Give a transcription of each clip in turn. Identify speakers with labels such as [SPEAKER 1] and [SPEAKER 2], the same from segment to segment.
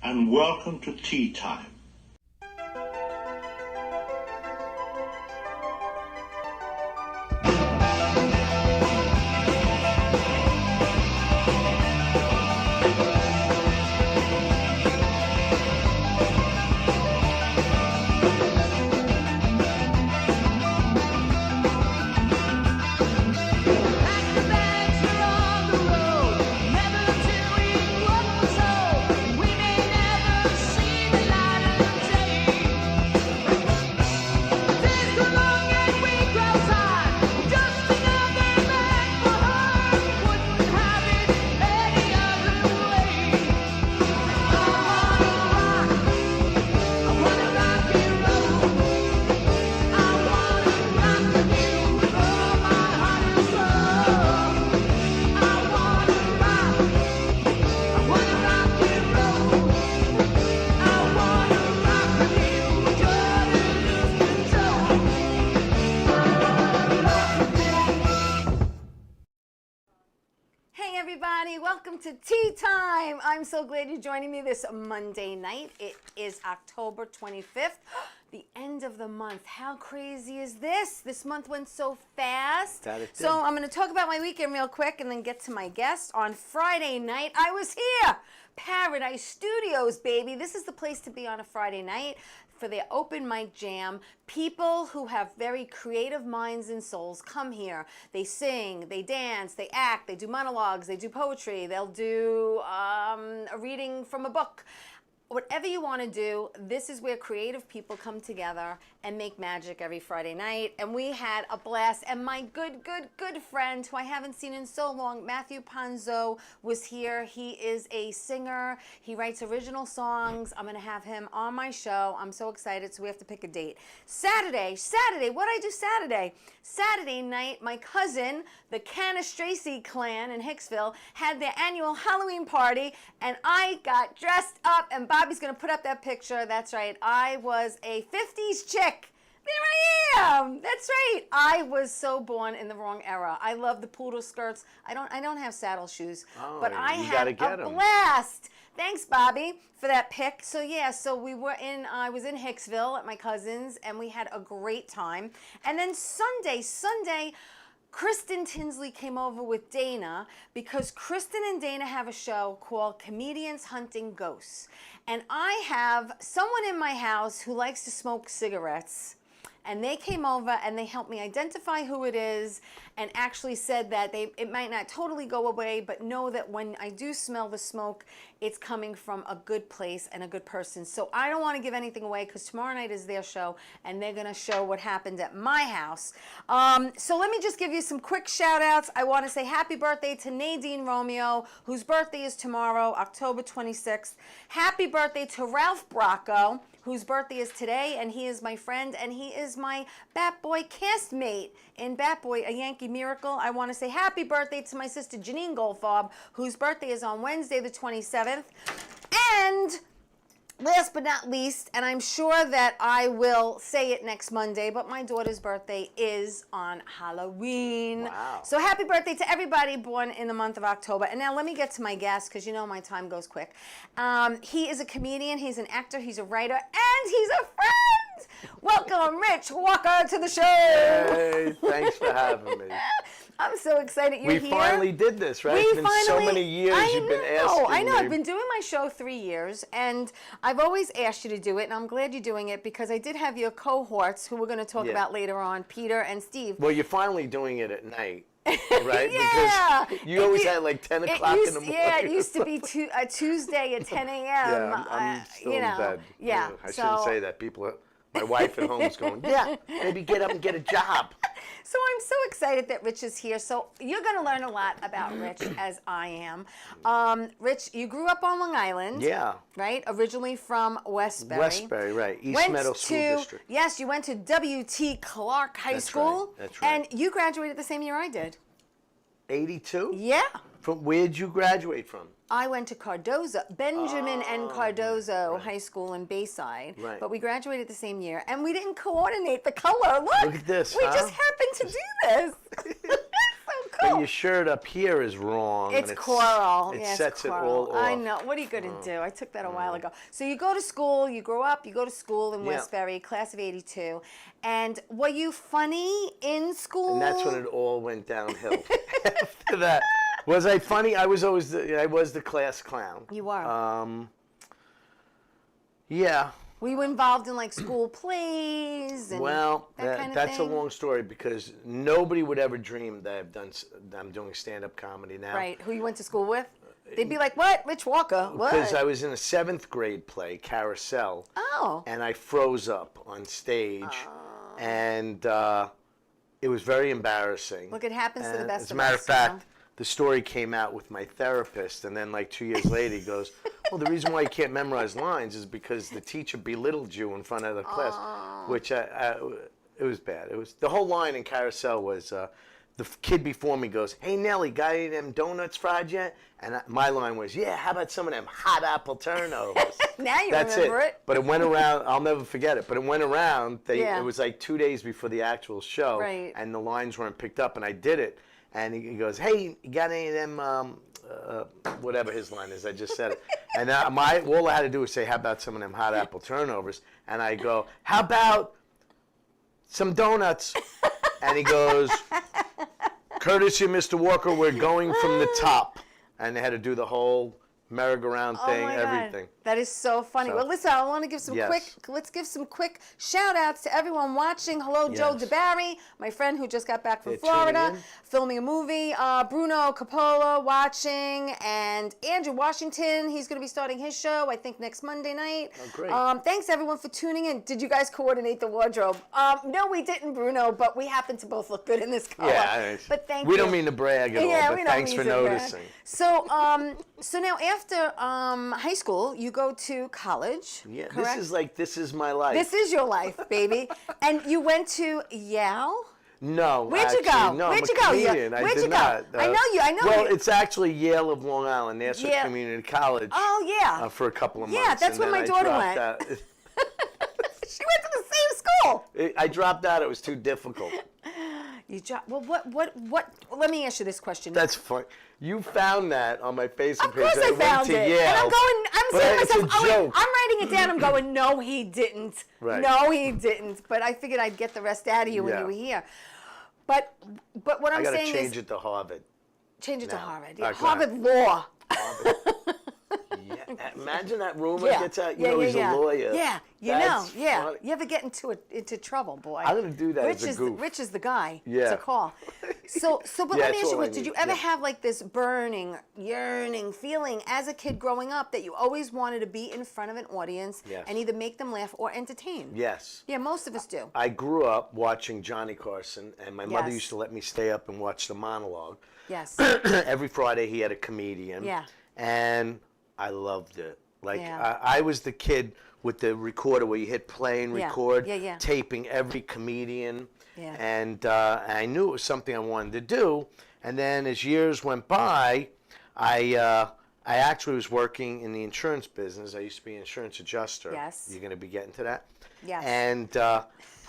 [SPEAKER 1] and welcome to Tea Time.
[SPEAKER 2] Welcome to Tea Time. I'm so glad you're joining me this Monday night. It is October 25th, the end of the month. How crazy is this? This month went so fast. So I'm going to talk about my weekend real quick and then get to my guest. On Friday night, I was here. Paradise Studios, baby. This is the place to be on a Friday night for their open mic jam. People who have very creative minds and souls come here. They sing, they dance, they act, they do monologues, they do poetry, they'll do a reading from a book. Whatever you want to do, this is where creative people come together and make magic every Friday night. And we had a blast. And my good friend, who I haven't seen in so long, Matthew Ponzo, was here. He is a singer. He writes original songs. I'm going to have him on my show. I'm so excited, so we have to pick a date. Saturday, what'd I do Saturday? Saturday night, my cousin, the Canastraci clan in Hicksville, had their annual Halloween party, and I got dressed up, and Bobby's going to put up that picture. That's right. I was a 50s chick. There I am. That's right. I was so born in the wrong era. I love the poodle skirts. I don't have saddle shoes, but I had a blast. Thanks, Bobby, for that pic. So yeah, I was in Hicksville at my cousin's, and we had a great time. And then Sunday, Kristen Tinsley came over with Dana because Kristen and Dana have a show called Comedians Hunting Ghosts. And I have someone in my house who likes to smoke cigarettes. And they came over and they helped me identify who it is, and actually said that it might not totally go away, but know that when I do smell the smoke, it's coming from a good place and a good person. So I don't want to give anything away because tomorrow night is their show and they're going to show what happened at my house. So let me just give you some quick shout outs. I want to say happy birthday to Nadine Romeo, whose birthday is tomorrow, October 26th. Happy birthday to Ralph Bracco, whose birthday is today, and he is my friend, and he is my Bat Boy castmate in Bat Boy, A Yankee Miracle. I want to say happy birthday to my sister Janine Goldfarb, whose birthday is on Wednesday the 27th. And last but not least, and I'm sure that I will say it next Monday, but my daughter's birthday is on Halloween. Wow. So happy birthday to everybody born in the month of October. And now let me get to my guest, because you know my time goes quick. He is a comedian, he's an actor, he's a writer, and he's a friend. Welcome, Rich Walker, to the show.
[SPEAKER 3] Hey, thanks for having me.
[SPEAKER 2] I'm so excited you're here.
[SPEAKER 3] We finally did this, right? It's been so many years you've been asking me.
[SPEAKER 2] I know. I've been doing my show 3 years, and I've always asked you to do it, and I'm glad you're doing it because I did have your cohorts, who we're going to talk about later on, Peter and Steve.
[SPEAKER 3] Well, you're finally doing it at night, right?
[SPEAKER 2] Yeah.
[SPEAKER 3] Because you always had like 10 o'clock in the morning.
[SPEAKER 2] Yeah, it used to be a Tuesday at 10 a.m.
[SPEAKER 3] Yeah, I'm still in bed.
[SPEAKER 2] Yeah.
[SPEAKER 3] I shouldn't say that. My wife at home is going, yeah, maybe get up and get a job.
[SPEAKER 2] So I'm so excited that Rich is here. So you're going to learn a lot about Rich, as I am. Rich, you grew up on Long Island.
[SPEAKER 3] Yeah.
[SPEAKER 2] Right? Originally from Westbury.
[SPEAKER 3] Westbury, right. East Meadow School District.
[SPEAKER 2] Yes, you went to W.T. Clark High School.
[SPEAKER 3] Right. That's right.
[SPEAKER 2] And you graduated the same year I did.
[SPEAKER 3] 82?
[SPEAKER 2] Yeah.
[SPEAKER 3] From where did you graduate from?
[SPEAKER 2] I went to Cardozo, Benjamin and Cardozo High School in Bayside.
[SPEAKER 3] Right.
[SPEAKER 2] But we graduated the same year, and we didn't coordinate the color. Look
[SPEAKER 3] at this.
[SPEAKER 2] We just happened to do this. So cool.
[SPEAKER 3] But your shirt up here is wrong.
[SPEAKER 2] It's
[SPEAKER 3] and
[SPEAKER 2] coral.
[SPEAKER 3] It
[SPEAKER 2] Yeah,
[SPEAKER 3] sets
[SPEAKER 2] it's
[SPEAKER 3] it
[SPEAKER 2] coral.
[SPEAKER 3] all off.
[SPEAKER 2] I know. What are you going to do? I took that a while ago. So you go to school, you grow up, you go to school in West Ferry, class of 82. And were you funny in school?
[SPEAKER 3] And that's when it all went downhill. After that. Was I funny? I was the class clown.
[SPEAKER 2] You were.
[SPEAKER 3] Yeah.
[SPEAKER 2] Were you involved in like school plays and that kind of
[SPEAKER 3] that's
[SPEAKER 2] thing?
[SPEAKER 3] a long story because nobody would ever dream that I'm doing stand-up comedy now.
[SPEAKER 2] Right. Who you went to school with? They'd be like, "What? Rich Walker? What?"
[SPEAKER 3] Because I was in a 7th grade play, Carousel.
[SPEAKER 2] Oh.
[SPEAKER 3] And I froze up on stage, and it was very embarrassing.
[SPEAKER 2] Look, it happens to the best of us.
[SPEAKER 3] As a matter of fact, the story came out with my therapist, and then like 2 years later, he goes, "Well, the reason why you can't memorize lines is because the teacher belittled you in front of the class," which it was bad. It was the whole line in Carousel was the kid before me goes, "Hey Nelly, got any of them donuts fried yet?" And my line was, "Yeah, how about some of them hot apple turnovers?"
[SPEAKER 2] Now you
[SPEAKER 3] That's
[SPEAKER 2] remember it.
[SPEAKER 3] But it went around. I'll never forget it. But it went around.
[SPEAKER 2] Yeah.
[SPEAKER 3] It was like 2 days before the actual show,
[SPEAKER 2] Right.
[SPEAKER 3] and the lines weren't picked up, and I did it. And he goes, "Hey, you got any of them?" Whatever his line is, I just said it. And all I had to do was say, "How about some of them hot apple turnovers?" And I go, "How about some donuts?" And he goes, "Courtesy of Mr. Walker, we're going from the top." And they had to do the whole merry-go-round thing,
[SPEAKER 2] my
[SPEAKER 3] everything.
[SPEAKER 2] God. That is so funny.
[SPEAKER 3] So-
[SPEAKER 2] Well, listen, I want to give some let's give some quick shout-outs to everyone watching. Hello, Joe
[SPEAKER 3] Yes.
[SPEAKER 2] DeBarry, my friend who just got back from
[SPEAKER 3] They're
[SPEAKER 2] Florida,
[SPEAKER 3] tuning in.
[SPEAKER 2] filming a movie. Bruno Coppola watching, and Andrew Washington, he's going to be starting his show, I think, next Monday night.
[SPEAKER 3] Oh, great.
[SPEAKER 2] Thanks, everyone, for tuning in. Did you guys coordinate the wardrobe? No, we didn't, Bruno, but we happen to both look good in this color.
[SPEAKER 3] Yeah,
[SPEAKER 2] but thank
[SPEAKER 3] we
[SPEAKER 2] you.
[SPEAKER 3] don't mean to brag at
[SPEAKER 2] Yeah,
[SPEAKER 3] all,
[SPEAKER 2] we
[SPEAKER 3] but
[SPEAKER 2] don't
[SPEAKER 3] thanks
[SPEAKER 2] mean
[SPEAKER 3] for
[SPEAKER 2] to brag.
[SPEAKER 3] noticing.
[SPEAKER 2] So now after high school, you go to college.
[SPEAKER 3] Yeah,
[SPEAKER 2] correct?
[SPEAKER 3] this is my life.
[SPEAKER 2] This is your life, baby. And you went to Yale.
[SPEAKER 3] No,
[SPEAKER 2] Where'd you
[SPEAKER 3] actually,
[SPEAKER 2] go?
[SPEAKER 3] No,
[SPEAKER 2] Where'd
[SPEAKER 3] I'm
[SPEAKER 2] you
[SPEAKER 3] a
[SPEAKER 2] go?
[SPEAKER 3] comedian. I
[SPEAKER 2] Where'd
[SPEAKER 3] did
[SPEAKER 2] you go?
[SPEAKER 3] not,
[SPEAKER 2] I know you. I know
[SPEAKER 3] Well,
[SPEAKER 2] you.
[SPEAKER 3] it's actually Yale of Long Island, Nassau
[SPEAKER 2] Yeah.
[SPEAKER 3] Community College.
[SPEAKER 2] Oh yeah.
[SPEAKER 3] For a couple of
[SPEAKER 2] Yeah,
[SPEAKER 3] months.
[SPEAKER 2] that's
[SPEAKER 3] and
[SPEAKER 2] where
[SPEAKER 3] then
[SPEAKER 2] my
[SPEAKER 3] I
[SPEAKER 2] daughter
[SPEAKER 3] dropped
[SPEAKER 2] went.
[SPEAKER 3] out.
[SPEAKER 2] She went to the same school.
[SPEAKER 3] I dropped out. It was too difficult.
[SPEAKER 2] You well, what? Let me ask you this question.
[SPEAKER 3] That's funny. You found that on my Facebook
[SPEAKER 2] Of course
[SPEAKER 3] page.
[SPEAKER 2] I
[SPEAKER 3] went
[SPEAKER 2] found
[SPEAKER 3] to
[SPEAKER 2] it.
[SPEAKER 3] Yale,
[SPEAKER 2] And I'm
[SPEAKER 3] but
[SPEAKER 2] saying to
[SPEAKER 3] it's
[SPEAKER 2] myself,
[SPEAKER 3] a joke.
[SPEAKER 2] I'm writing it down. I'm going, no, he didn't.
[SPEAKER 3] Right.
[SPEAKER 2] No, he didn't. But I figured I'd get the rest out of you when
[SPEAKER 3] Yeah.
[SPEAKER 2] you were here. But what I'm
[SPEAKER 3] I got to
[SPEAKER 2] saying
[SPEAKER 3] change
[SPEAKER 2] is,
[SPEAKER 3] it to Harvard.
[SPEAKER 2] change it to
[SPEAKER 3] now.
[SPEAKER 2] Harvard.
[SPEAKER 3] All right, go
[SPEAKER 2] Harvard Law.
[SPEAKER 3] Harvard. Yeah. Imagine that rumor
[SPEAKER 2] Yeah.
[SPEAKER 3] gets out. You
[SPEAKER 2] yeah,
[SPEAKER 3] know
[SPEAKER 2] yeah,
[SPEAKER 3] he's
[SPEAKER 2] yeah.
[SPEAKER 3] a lawyer.
[SPEAKER 2] Yeah, you
[SPEAKER 3] That's
[SPEAKER 2] know, yeah.
[SPEAKER 3] funny.
[SPEAKER 2] You ever get into trouble, boy?
[SPEAKER 3] I'm gonna do that
[SPEAKER 2] Rich
[SPEAKER 3] as a
[SPEAKER 2] is
[SPEAKER 3] goof.
[SPEAKER 2] Rich is the guy
[SPEAKER 3] Yeah.
[SPEAKER 2] to call. So, but
[SPEAKER 3] Yeah,
[SPEAKER 2] let me
[SPEAKER 3] that's
[SPEAKER 2] ask you
[SPEAKER 3] all I
[SPEAKER 2] what: did you
[SPEAKER 3] need.
[SPEAKER 2] ever
[SPEAKER 3] Yeah.
[SPEAKER 2] have like this burning, yearning feeling as a kid growing up that you always wanted to be in front of an audience
[SPEAKER 3] Yes.
[SPEAKER 2] and either make them laugh or entertain?
[SPEAKER 3] Yes.
[SPEAKER 2] Yeah, most of us do.
[SPEAKER 3] I grew up watching Johnny Carson, and my mother
[SPEAKER 2] Yes.
[SPEAKER 3] used to let me stay up and watch the monologue.
[SPEAKER 2] Yes.
[SPEAKER 3] Every Friday he had a comedian.
[SPEAKER 2] Yeah.
[SPEAKER 3] And I loved it. Like
[SPEAKER 2] Yeah.
[SPEAKER 3] I was the kid with the recorder where you hit play and
[SPEAKER 2] Yeah.
[SPEAKER 3] record,
[SPEAKER 2] Yeah, yeah.
[SPEAKER 3] taping every comedian.
[SPEAKER 2] Yeah.
[SPEAKER 3] And I knew it was something I wanted to do. And then as years went by, I actually was working in the insurance business. I used to be an insurance adjuster.
[SPEAKER 2] Yes.
[SPEAKER 3] You're going to be getting to that?
[SPEAKER 2] Yes.
[SPEAKER 3] And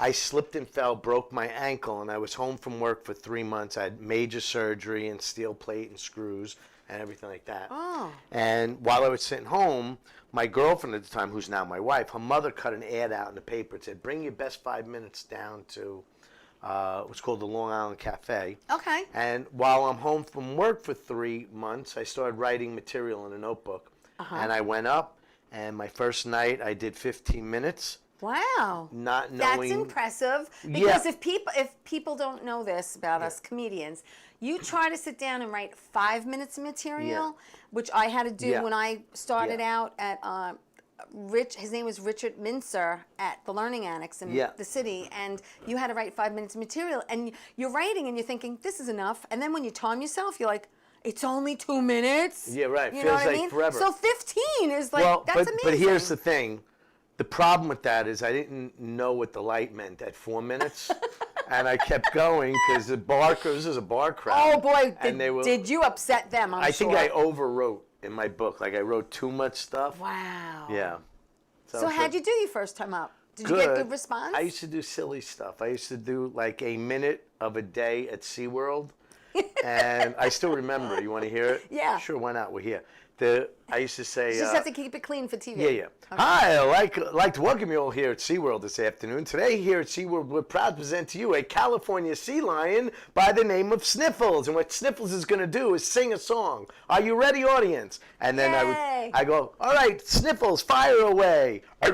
[SPEAKER 3] I slipped and fell, broke my ankle, and I was home from work for 3 months. I had major surgery and steel plate and screws and everything like that.
[SPEAKER 2] Oh.
[SPEAKER 3] And while I was sitting home, my girlfriend at the time, who's now my wife, her mother cut an ad out in the paper. It said, "Bring your best 5 minutes down to what's called the Long Island Cafe."
[SPEAKER 2] Okay.
[SPEAKER 3] And while I'm home from work for 3 months, I started writing material in a notebook. And I went up, and my first night I did 15 minutes.
[SPEAKER 2] Wow.
[SPEAKER 3] Not
[SPEAKER 2] That's
[SPEAKER 3] knowing.
[SPEAKER 2] impressive because
[SPEAKER 3] Yeah.
[SPEAKER 2] if people don't know this about us comedians, you try to sit down and write 5 minutes of material, which I had to do
[SPEAKER 3] Yeah.
[SPEAKER 2] when I started
[SPEAKER 3] Yeah.
[SPEAKER 2] out at his name was Richard Mincer at the Learning Annex in
[SPEAKER 3] Yeah.
[SPEAKER 2] the city, and you had to write 5 minutes of material, and you're writing and you're thinking this is enough, and then when you time yourself, you're like, it's only 2 minutes.
[SPEAKER 3] Yeah, right.
[SPEAKER 2] You
[SPEAKER 3] Feels
[SPEAKER 2] know what
[SPEAKER 3] like
[SPEAKER 2] I mean?
[SPEAKER 3] forever.
[SPEAKER 2] So 15 is like
[SPEAKER 3] Well,
[SPEAKER 2] that's amazing.
[SPEAKER 3] but here's the thing. The problem with that is I didn't know what the light meant at 4 minutes. And I kept going because this is a bar crowd.
[SPEAKER 2] Oh boy,
[SPEAKER 3] and they were,
[SPEAKER 2] did you upset them?
[SPEAKER 3] I
[SPEAKER 2] sure.
[SPEAKER 3] think I overwrote in my book. Like I wrote too much stuff.
[SPEAKER 2] Wow.
[SPEAKER 3] Yeah.
[SPEAKER 2] So how'd you do your first time up? Did you get good response?
[SPEAKER 3] I used to do silly stuff. I used to do like a minute of a day at SeaWorld. And I still remember. You want to hear it?
[SPEAKER 2] Yeah.
[SPEAKER 3] Sure, why not? We're here. I used to say...
[SPEAKER 2] You just have to keep it clean for TV.
[SPEAKER 3] Yeah.
[SPEAKER 2] Okay.
[SPEAKER 3] Hi, I'd like to welcome you all here at SeaWorld this afternoon. Today here at SeaWorld, we're proud to present to you a California sea lion by the name of Sniffles. And what Sniffles is going to do is sing a song. Are you ready, audience? And then I go, all right, Sniffles, fire away. You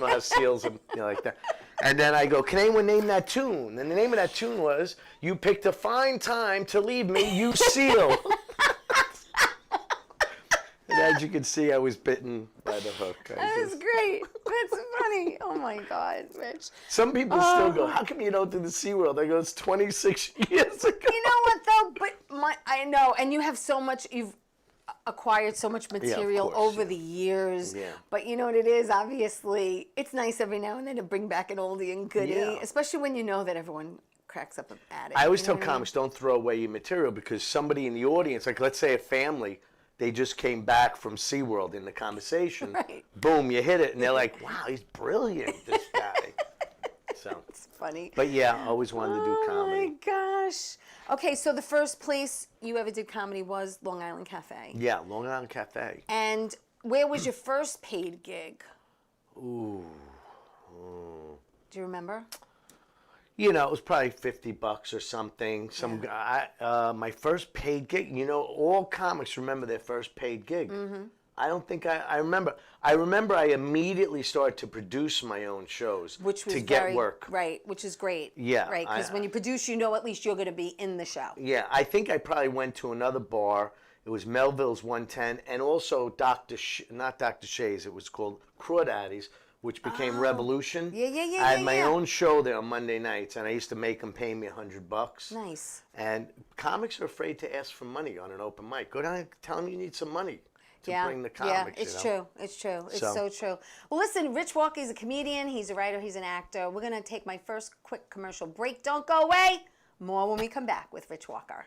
[SPEAKER 3] know how seals and like that. And then I go, can anyone name that tune? And the name of that tune was, You Picked a Fine Time to Leave Me, You Seal. And as you can see, I was bitten by the hook.
[SPEAKER 2] That's great. That's funny. Oh my God, Rich.
[SPEAKER 3] Some people still go, how come you don't do the SeaWorld? I go, it's 26 years ago.
[SPEAKER 2] You know what though? But I know, and you have so much, you've acquired so much material over the years.
[SPEAKER 3] Yeah.
[SPEAKER 2] But you know what it is? Obviously, it's nice every now and then to bring back an oldie and goodie, especially when you know that everyone cracks up at it.
[SPEAKER 3] I always tell comics, don't throw away your material, because somebody in the audience, like let's say a family, they just came back from SeaWorld in the conversation.
[SPEAKER 2] Right.
[SPEAKER 3] Boom, you hit it, and they're like, wow, he's brilliant, this guy. So
[SPEAKER 2] It's funny.
[SPEAKER 3] But yeah, I always wanted to do comedy.
[SPEAKER 2] Oh my gosh. Okay, so the first place you ever did comedy was Long Island Cafe.
[SPEAKER 3] Yeah, Long Island Cafe.
[SPEAKER 2] And where was your first paid gig?
[SPEAKER 3] Ooh.
[SPEAKER 2] Do you remember?
[SPEAKER 3] You know, it was probably $50 or something. Some guy, my first paid gig. You know, all comics remember their first paid gig. Mm-hmm. I don't think I remember. I remember I immediately started to produce my own shows to get work.
[SPEAKER 2] Right, which is great.
[SPEAKER 3] Yeah,
[SPEAKER 2] right, because when you produce, you know at least you're going to be in the show.
[SPEAKER 3] Yeah, I think I probably went to another bar. It was Melville's 110, and also not Dr. Shays. It was called Crawdaddy's, which became Revolution.
[SPEAKER 2] Yeah.
[SPEAKER 3] I had my own show there on Monday nights, and I used to make them pay me $100.
[SPEAKER 2] Nice.
[SPEAKER 3] And comics are afraid to ask for money on an open mic. Go down and tell them you need some money to bring the comics.
[SPEAKER 2] Yeah, it's true. It's true. It's so true. Well, listen, Rich Walker is a comedian. He's a writer. He's an actor. We're going to take my first quick commercial break. Don't go away. More when we come back with Rich Walker.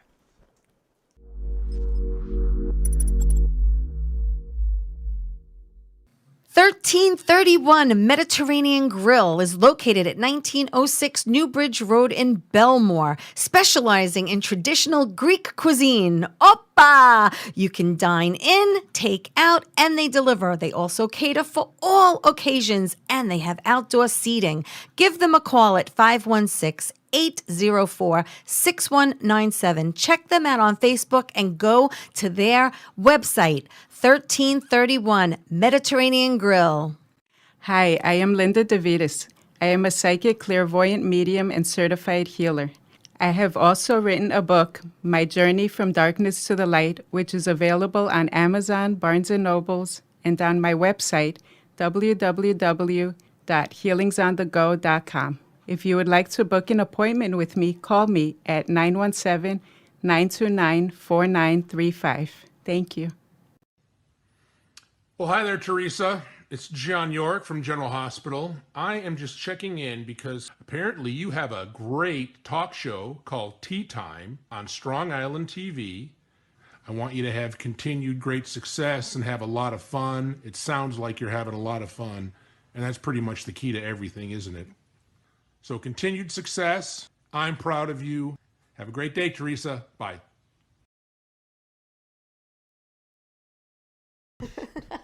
[SPEAKER 2] 1331 Mediterranean Grill is located at 1906 Newbridge Road in Belmore, specializing in traditional Greek cuisine. Oppa! You can dine in, take out, and they deliver. They also cater for all occasions, and they have outdoor seating. Give them a call at 516-804-6197. Check them out on Facebook and go to their website, 1331 Mediterranean Grill.
[SPEAKER 4] Hi, I am Linda DeVitis. I am a psychic, clairvoyant medium, and certified healer. I have also written a book, My Journey from Darkness to the Light, which is available on Amazon, Barnes & Nobles, and on my website, www.healingsonthego.com. If you would like to book an appointment with me, call me at 917-929-4935. Thank you.
[SPEAKER 5] Well, hi there, Teresa. It's John York from General Hospital. I am just checking in because apparently you have a great talk show called Tea Time on Strong Island TV. I want you to have continued great success and have a lot of fun. It sounds like you're having a lot of fun, and that's pretty much the key to everything, isn't it? So continued success. I'm proud of you. Have a great day, Teresa. Bye.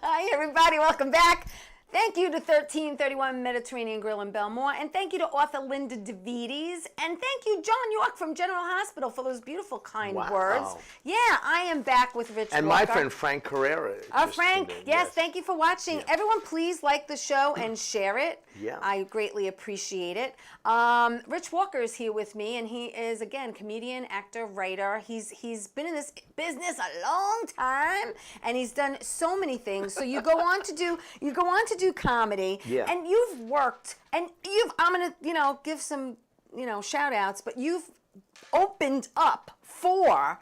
[SPEAKER 2] Hi, everybody. Welcome back. Thank you to 1331 Mediterranean Grill in Belmore, and thank you to author Linda DeVitis, and thank you, John York from General Hospital, for those beautiful, kind words. Yeah, I am back with Rich
[SPEAKER 3] And
[SPEAKER 2] Walker.
[SPEAKER 3] my friend Frank Carrera.
[SPEAKER 2] Frank, yes, thank you for watching. Yeah. Everyone, please like the show and share it.
[SPEAKER 3] Yeah.
[SPEAKER 2] I greatly appreciate it. Rich Walker is here with me, and he is, again, comedian, actor, writer. He's been in this business a long time, and he's done so many things. So you go on to do comedy, and you've worked, and I'm gonna give some shout outs, but you've opened up for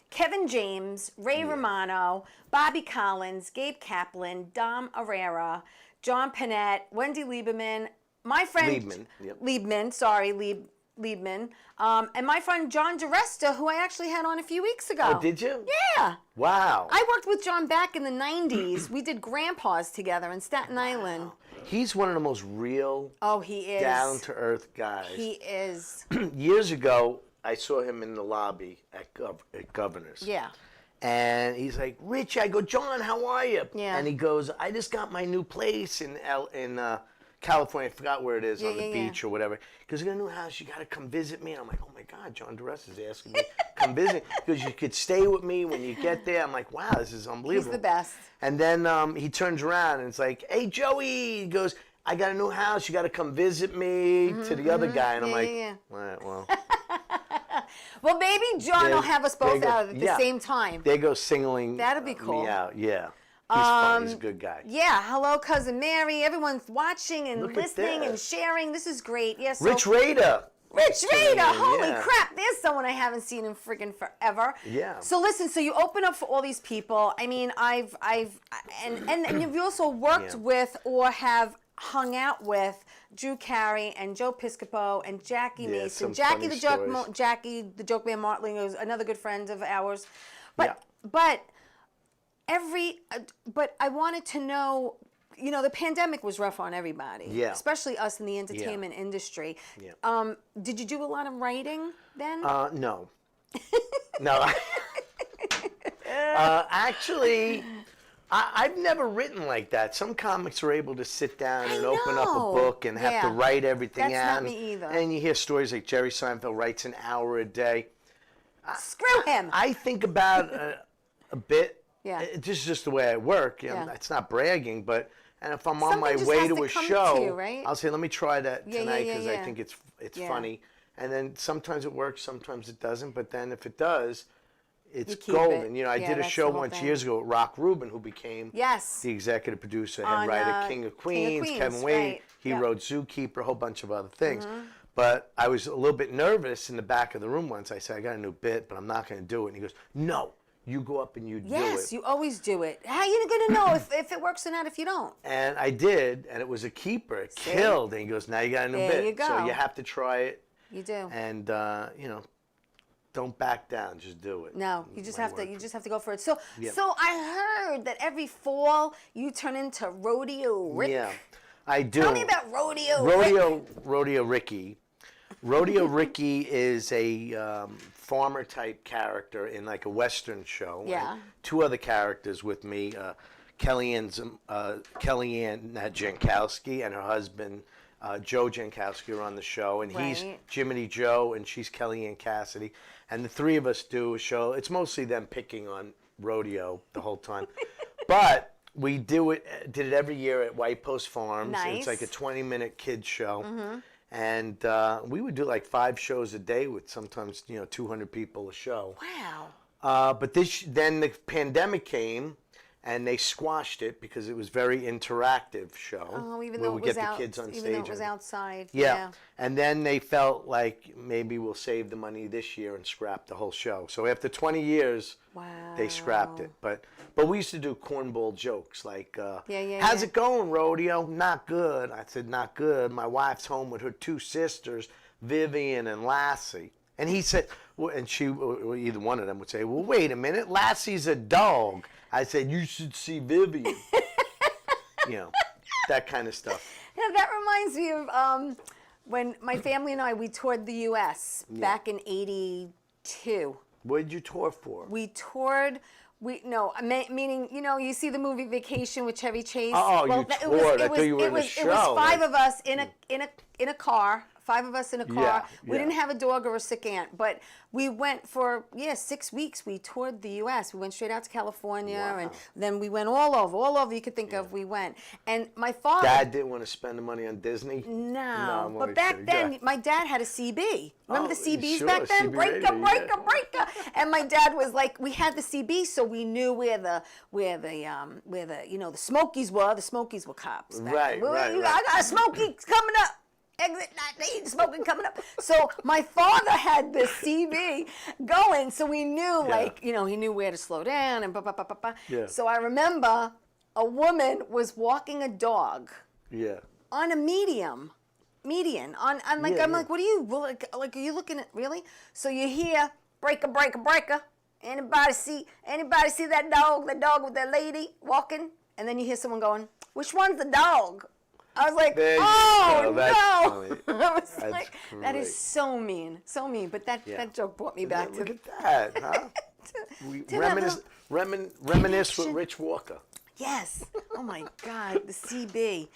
[SPEAKER 2] Kevin James, Ray Romano, Bobby Collins, Gabe Kaplan, Dom Herrera, John Panette, Wendy Lieberman, my friend Liebman, and my friend John DeResta, who I actually had on a few weeks ago.
[SPEAKER 3] Oh, did you?
[SPEAKER 2] Yeah.
[SPEAKER 3] Wow.
[SPEAKER 2] I worked with John back in the 90s. We did Grandpas together in Staten Island.
[SPEAKER 3] He's one of the most real,
[SPEAKER 2] he is
[SPEAKER 3] down-to-earth guys.
[SPEAKER 2] He is.
[SPEAKER 3] Years ago, I saw him in the lobby at Governor's.
[SPEAKER 2] Yeah.
[SPEAKER 3] And he's like, Rich, I go, John, how are you?
[SPEAKER 2] Yeah.
[SPEAKER 3] And he goes, I just got my new place in California. I forgot where it is, on the beach or whatever. He goes, I got a new house. You got to come visit me. And I'm like, oh, my God, John Duress is asking me to come visit. Because you could stay with me when you get there. I'm like, wow, this is unbelievable.
[SPEAKER 2] He's the best.
[SPEAKER 3] And then he turns around and it's like, hey, Joey. He goes, I got a new house. You got to come visit me, to the other guy. And I'm like, all right, well.
[SPEAKER 2] Well, maybe John will have us both out at the
[SPEAKER 3] yeah.
[SPEAKER 2] same time.
[SPEAKER 3] They go singling
[SPEAKER 2] That'd be cool.
[SPEAKER 3] me out. Yeah. He's fun. He's a good guy.
[SPEAKER 2] Yeah, hello, Cousin Mary. Everyone's watching and
[SPEAKER 3] Look at
[SPEAKER 2] listening and
[SPEAKER 3] this.
[SPEAKER 2] sharing. This is great. Yes,
[SPEAKER 3] Rich Raider.
[SPEAKER 2] Rich Raider. Holy
[SPEAKER 3] yeah.
[SPEAKER 2] crap. There's someone I haven't seen in friggin' forever.
[SPEAKER 3] Yeah.
[SPEAKER 2] So listen, so you open up for all these people. I mean, and you've also worked with or have hung out with Drew Carey and Joe Piscopo and Jackie Mason. Jackie the Joke Man Martling is another good friend of ours. But I wanted to know, you know, the pandemic was rough on everybody. Yeah. Especially us in the entertainment industry. Yeah. Did you do a lot of writing then?
[SPEAKER 3] No. No. Actually, I've never written like that. Some comics are able to sit down and open up a book and have to write everything out.
[SPEAKER 2] That's not me either.
[SPEAKER 3] And you hear stories like Jerry Seinfeld writes an hour a day.
[SPEAKER 2] Screw him.
[SPEAKER 3] I think about a bit.
[SPEAKER 2] Yeah.
[SPEAKER 3] This is just the way I work. It's not bragging, but if I'm on
[SPEAKER 2] Something
[SPEAKER 3] my
[SPEAKER 2] just
[SPEAKER 3] way
[SPEAKER 2] has
[SPEAKER 3] to
[SPEAKER 2] to
[SPEAKER 3] a
[SPEAKER 2] come
[SPEAKER 3] show,
[SPEAKER 2] to you, right?
[SPEAKER 3] I'll say, let me try that tonight because I
[SPEAKER 2] yeah.
[SPEAKER 3] think it's funny. And then sometimes it works, sometimes it doesn't. But then if it does, it's golden.
[SPEAKER 2] it.
[SPEAKER 3] You know, I did a
[SPEAKER 2] that's
[SPEAKER 3] show
[SPEAKER 2] the whole
[SPEAKER 3] once
[SPEAKER 2] thing.
[SPEAKER 3] years ago with Rock Rubin, who became the executive producer, head writer, King of Queens, Kevin Wade.
[SPEAKER 2] Right.
[SPEAKER 3] He wrote Zookeeper, a whole bunch of other things. But I was a little bit nervous in the back of the room once. I said, I got a new bit, but I'm not going to do it. And he goes, no, you go up and you do it.
[SPEAKER 2] Yes, you always do it. How are you going to know if it works or not if you don't?
[SPEAKER 3] And I did, and it was a keeper. It killed. And he goes, now you got a new bit.
[SPEAKER 2] There you go.
[SPEAKER 3] So you have to try it.
[SPEAKER 2] You do.
[SPEAKER 3] And, you know, don't back down. Just do it.
[SPEAKER 2] No, you just have to. You just have to go for it. So, so I heard that every fall you turn into Rodeo Rick.
[SPEAKER 3] Yeah, I do.
[SPEAKER 2] Tell me about Rodeo
[SPEAKER 3] Ricky. Rodeo Ricky is a farmer type character in like a Western show.
[SPEAKER 2] Yeah.
[SPEAKER 3] And two other characters with me, Kellyanne Jankowski and her husband Joe Jankowski are on the show, and he's Jiminy Joe and she's Kellyanne Cassidy, and the three of us do a show. It's mostly them picking on rodeo the whole time, but we did it every year at White Post Farms.
[SPEAKER 2] Nice.
[SPEAKER 3] It's like a 20-minute kids show. And we would do like 5 shows a day with sometimes 200 people a show.
[SPEAKER 2] Wow.
[SPEAKER 3] But then the pandemic came, and they squashed it because it was very interactive show.
[SPEAKER 2] Oh, even
[SPEAKER 3] where
[SPEAKER 2] though
[SPEAKER 3] we
[SPEAKER 2] it was
[SPEAKER 3] get the kids on
[SPEAKER 2] even
[SPEAKER 3] stage.
[SPEAKER 2] though it was outside.
[SPEAKER 3] Yeah. And then they felt like maybe we'll save the money this year and scrap the whole show. So after 20 years, they scrapped it. But we used to do cornball jokes like, how's it going, rodeo? Not good. I said, not good. My wife's home with her 2 sisters, Vivian and Lassie. And he said, and she, or either one of them would say, well, wait a minute, Lassie's a dog. I said, you should see Vivian. That kind of stuff.
[SPEAKER 2] Yeah, that reminds me of when my family and I, we toured the U.S. back in '82.
[SPEAKER 3] What did you tour for?
[SPEAKER 2] We toured, meaning, you see the movie Vacation with Chevy Chase?
[SPEAKER 3] Oh, you toured. I thought you were in the show.
[SPEAKER 2] It was 5 of us in a car. 5 of us in a car. We didn't have a dog or a sick aunt, but we went for 6 weeks. We toured the U.S. We went straight out to California, and then we went all over you could think of. We went, and my father.
[SPEAKER 3] Dad didn't want to spend the money on Disney.
[SPEAKER 2] No, but back then my dad had a CB. Remember the CBs back then?
[SPEAKER 3] CB
[SPEAKER 2] Breaker.
[SPEAKER 3] radio,
[SPEAKER 2] And my dad was like, we had the CB, so we knew where the Smokies were. The Smokies were cops.
[SPEAKER 3] Right.
[SPEAKER 2] I got a Smokey coming up. Exit 19, smoking coming up. So my father had this CB going, so we knew, he knew where to slow down and
[SPEAKER 3] Yeah.
[SPEAKER 2] So I remember a woman was walking a dog.
[SPEAKER 3] Yeah.
[SPEAKER 2] On a median. I'm like, what are you like? Are you looking at really? So you hear breaker. Anybody see that dog? The dog with that lady walking, and then you hear someone going, "Which one's the dog?" I was like,
[SPEAKER 3] There you
[SPEAKER 2] oh,
[SPEAKER 3] go. That's
[SPEAKER 2] no.
[SPEAKER 3] funny.
[SPEAKER 2] I was
[SPEAKER 3] That's
[SPEAKER 2] like, that
[SPEAKER 3] great.
[SPEAKER 2] is so mean. So mean. But that joke brought me back
[SPEAKER 3] Look
[SPEAKER 2] to...
[SPEAKER 3] at that, huh? We reminisce with Rich Walker.
[SPEAKER 2] Yes. Oh, my God. The CB.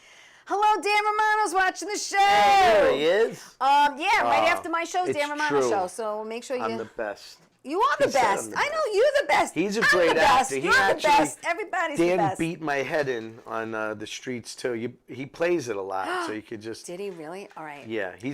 [SPEAKER 2] Hello, Dan Romano's watching the show.
[SPEAKER 3] There he is.
[SPEAKER 2] Yeah, right after my show is
[SPEAKER 3] it's
[SPEAKER 2] Dan Romano
[SPEAKER 3] true.
[SPEAKER 2] show. So make sure
[SPEAKER 3] I'm the best.
[SPEAKER 2] You are the
[SPEAKER 3] He said I'm
[SPEAKER 2] best.
[SPEAKER 3] the
[SPEAKER 2] I know you're the best.
[SPEAKER 3] He's a
[SPEAKER 2] I'm
[SPEAKER 3] great
[SPEAKER 2] the best.
[SPEAKER 3] actor. He
[SPEAKER 2] You're the
[SPEAKER 3] actually,
[SPEAKER 2] best. Everybody's the
[SPEAKER 3] Dan
[SPEAKER 2] best.
[SPEAKER 3] beat my head in on the streets too. He plays it a lot, so you could just.
[SPEAKER 2] Did he really? All right.
[SPEAKER 3] Yeah, he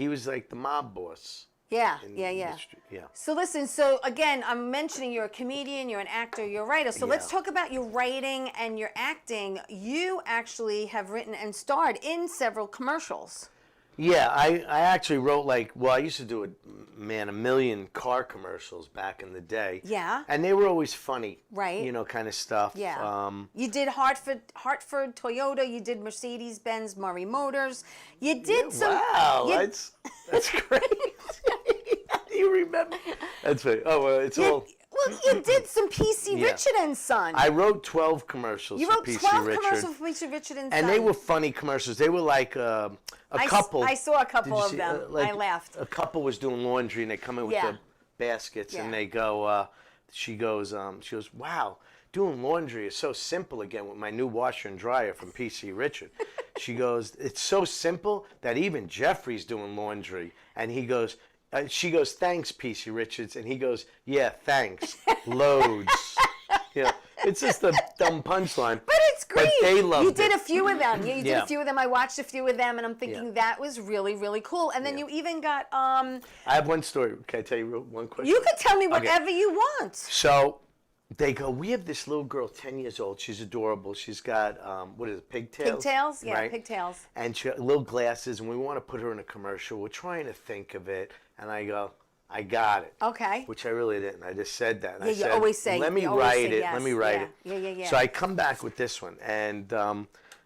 [SPEAKER 3] was like the mob boss.
[SPEAKER 2] Yeah,
[SPEAKER 3] in
[SPEAKER 2] yeah,
[SPEAKER 3] the
[SPEAKER 2] yeah.
[SPEAKER 3] street. Yeah.
[SPEAKER 2] So listen, so again, I'm mentioning you're a comedian, you're an actor, you're a writer. So let's
[SPEAKER 3] Yeah.
[SPEAKER 2] talk about your writing and your acting. You actually have written and starred in several commercials.
[SPEAKER 3] Yeah, I actually wrote I used to do a million car commercials back in the day.
[SPEAKER 2] Yeah.
[SPEAKER 3] And they were always funny.
[SPEAKER 2] Right.
[SPEAKER 3] Kind of stuff.
[SPEAKER 2] Yeah. You did Hartford Toyota, you did Mercedes-Benz Murray Motors. You did some...
[SPEAKER 3] Wow,
[SPEAKER 2] you-
[SPEAKER 3] that's great. How do you remember? That's right. Oh, well, it's all...
[SPEAKER 2] Well, you did some P.C.
[SPEAKER 3] Yeah.
[SPEAKER 2] Richard and Son.
[SPEAKER 3] I wrote 12 commercials
[SPEAKER 2] You
[SPEAKER 3] for
[SPEAKER 2] wrote
[SPEAKER 3] P.C.
[SPEAKER 2] 12
[SPEAKER 3] Richard.
[SPEAKER 2] commercials for P.C. Richard and Son.
[SPEAKER 3] And they were funny commercials. They were like a couple.
[SPEAKER 2] I saw a couple
[SPEAKER 3] Did you
[SPEAKER 2] of
[SPEAKER 3] see,
[SPEAKER 2] them.
[SPEAKER 3] like
[SPEAKER 2] I laughed.
[SPEAKER 3] A couple was doing laundry, and they come in with
[SPEAKER 2] Yeah.
[SPEAKER 3] the baskets,
[SPEAKER 2] Yeah.
[SPEAKER 3] and they go, she goes, wow, doing laundry is so simple again with my new washer and dryer from P.C. Richard. She goes, it's so simple that even Jeffrey's doing laundry. And he goes, she goes, thanks, P.C. Richards. And he goes, yeah, thanks, loads. It's just a dumb punchline.
[SPEAKER 2] But it's great.
[SPEAKER 3] But they loved
[SPEAKER 2] You did
[SPEAKER 3] it.
[SPEAKER 2] a few of them. You did
[SPEAKER 3] Yeah.
[SPEAKER 2] a few of them. I watched a few of them, and I'm thinking
[SPEAKER 3] Yeah.
[SPEAKER 2] that was really, really cool. And then you even got,
[SPEAKER 3] I have one story. Can I tell you one quick?
[SPEAKER 2] you could tell me
[SPEAKER 3] Okay.
[SPEAKER 2] whatever you want.
[SPEAKER 3] So they go, we have this little girl, 10 years old. She's adorable. She's got, what is it, pigtails?
[SPEAKER 2] Pigtails? Yeah,
[SPEAKER 3] right?
[SPEAKER 2] pigtails.
[SPEAKER 3] And she got little glasses, and we want to put her in a commercial. We're trying to think of it. And I go, I got it.
[SPEAKER 2] Okay.
[SPEAKER 3] Which I really didn't. I just said that. And I
[SPEAKER 2] Yeah, you
[SPEAKER 3] said,
[SPEAKER 2] always say-
[SPEAKER 3] let me
[SPEAKER 2] you always
[SPEAKER 3] write
[SPEAKER 2] say
[SPEAKER 3] it.
[SPEAKER 2] yes.
[SPEAKER 3] Let me write
[SPEAKER 2] Yeah.
[SPEAKER 3] it.
[SPEAKER 2] Yeah.
[SPEAKER 3] So I come back with this one. And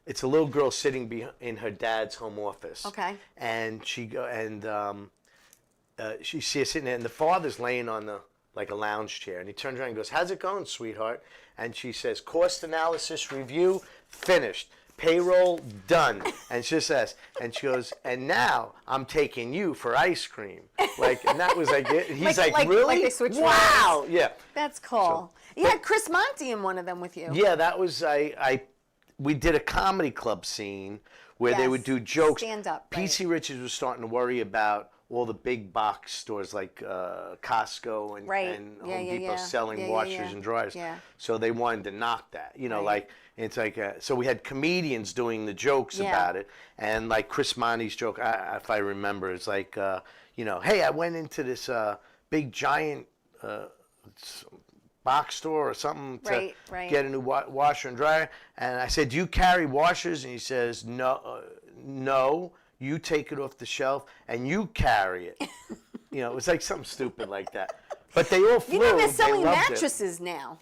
[SPEAKER 3] it's a little girl sitting in her dad's home office.
[SPEAKER 2] Okay.
[SPEAKER 3] And she's sitting there, and the father's laying on like a lounge chair, and he turns around and goes, how's it going, sweetheart? And she says, cost analysis review finished, payroll done. And she says, and she goes, and now I'm taking you for ice cream. And that was like it. He's like really?
[SPEAKER 2] Like they switched
[SPEAKER 3] wow.
[SPEAKER 2] roles.
[SPEAKER 3] Yeah.
[SPEAKER 2] That's cool. You had Chris Monty in one of them with you.
[SPEAKER 3] Yeah, that was we did a comedy club scene where they
[SPEAKER 2] Yes.
[SPEAKER 3] would do jokes.
[SPEAKER 2] Stand up, right.
[SPEAKER 3] P.C. Richards was starting to worry about all the big box stores like Costco and,
[SPEAKER 2] Right.
[SPEAKER 3] and
[SPEAKER 2] Yeah,
[SPEAKER 3] Home
[SPEAKER 2] yeah,
[SPEAKER 3] Depot
[SPEAKER 2] yeah.
[SPEAKER 3] selling
[SPEAKER 2] Yeah,
[SPEAKER 3] washers
[SPEAKER 2] yeah.
[SPEAKER 3] and dryers.
[SPEAKER 2] Yeah.
[SPEAKER 3] So they wanted to knock that.
[SPEAKER 2] Right.
[SPEAKER 3] It's like so we had comedians doing the jokes
[SPEAKER 2] Yeah.
[SPEAKER 3] about it, and like Chris Monty's joke, if I remember, it's like hey, I went into this big giant box store or something to
[SPEAKER 2] Right.
[SPEAKER 3] get a new washer and dryer, and I said, do you carry washers? And he says, no, you take it off the shelf and you carry it. It was like something stupid like that. But they all flew.
[SPEAKER 2] They're selling
[SPEAKER 3] they loved
[SPEAKER 2] mattresses now.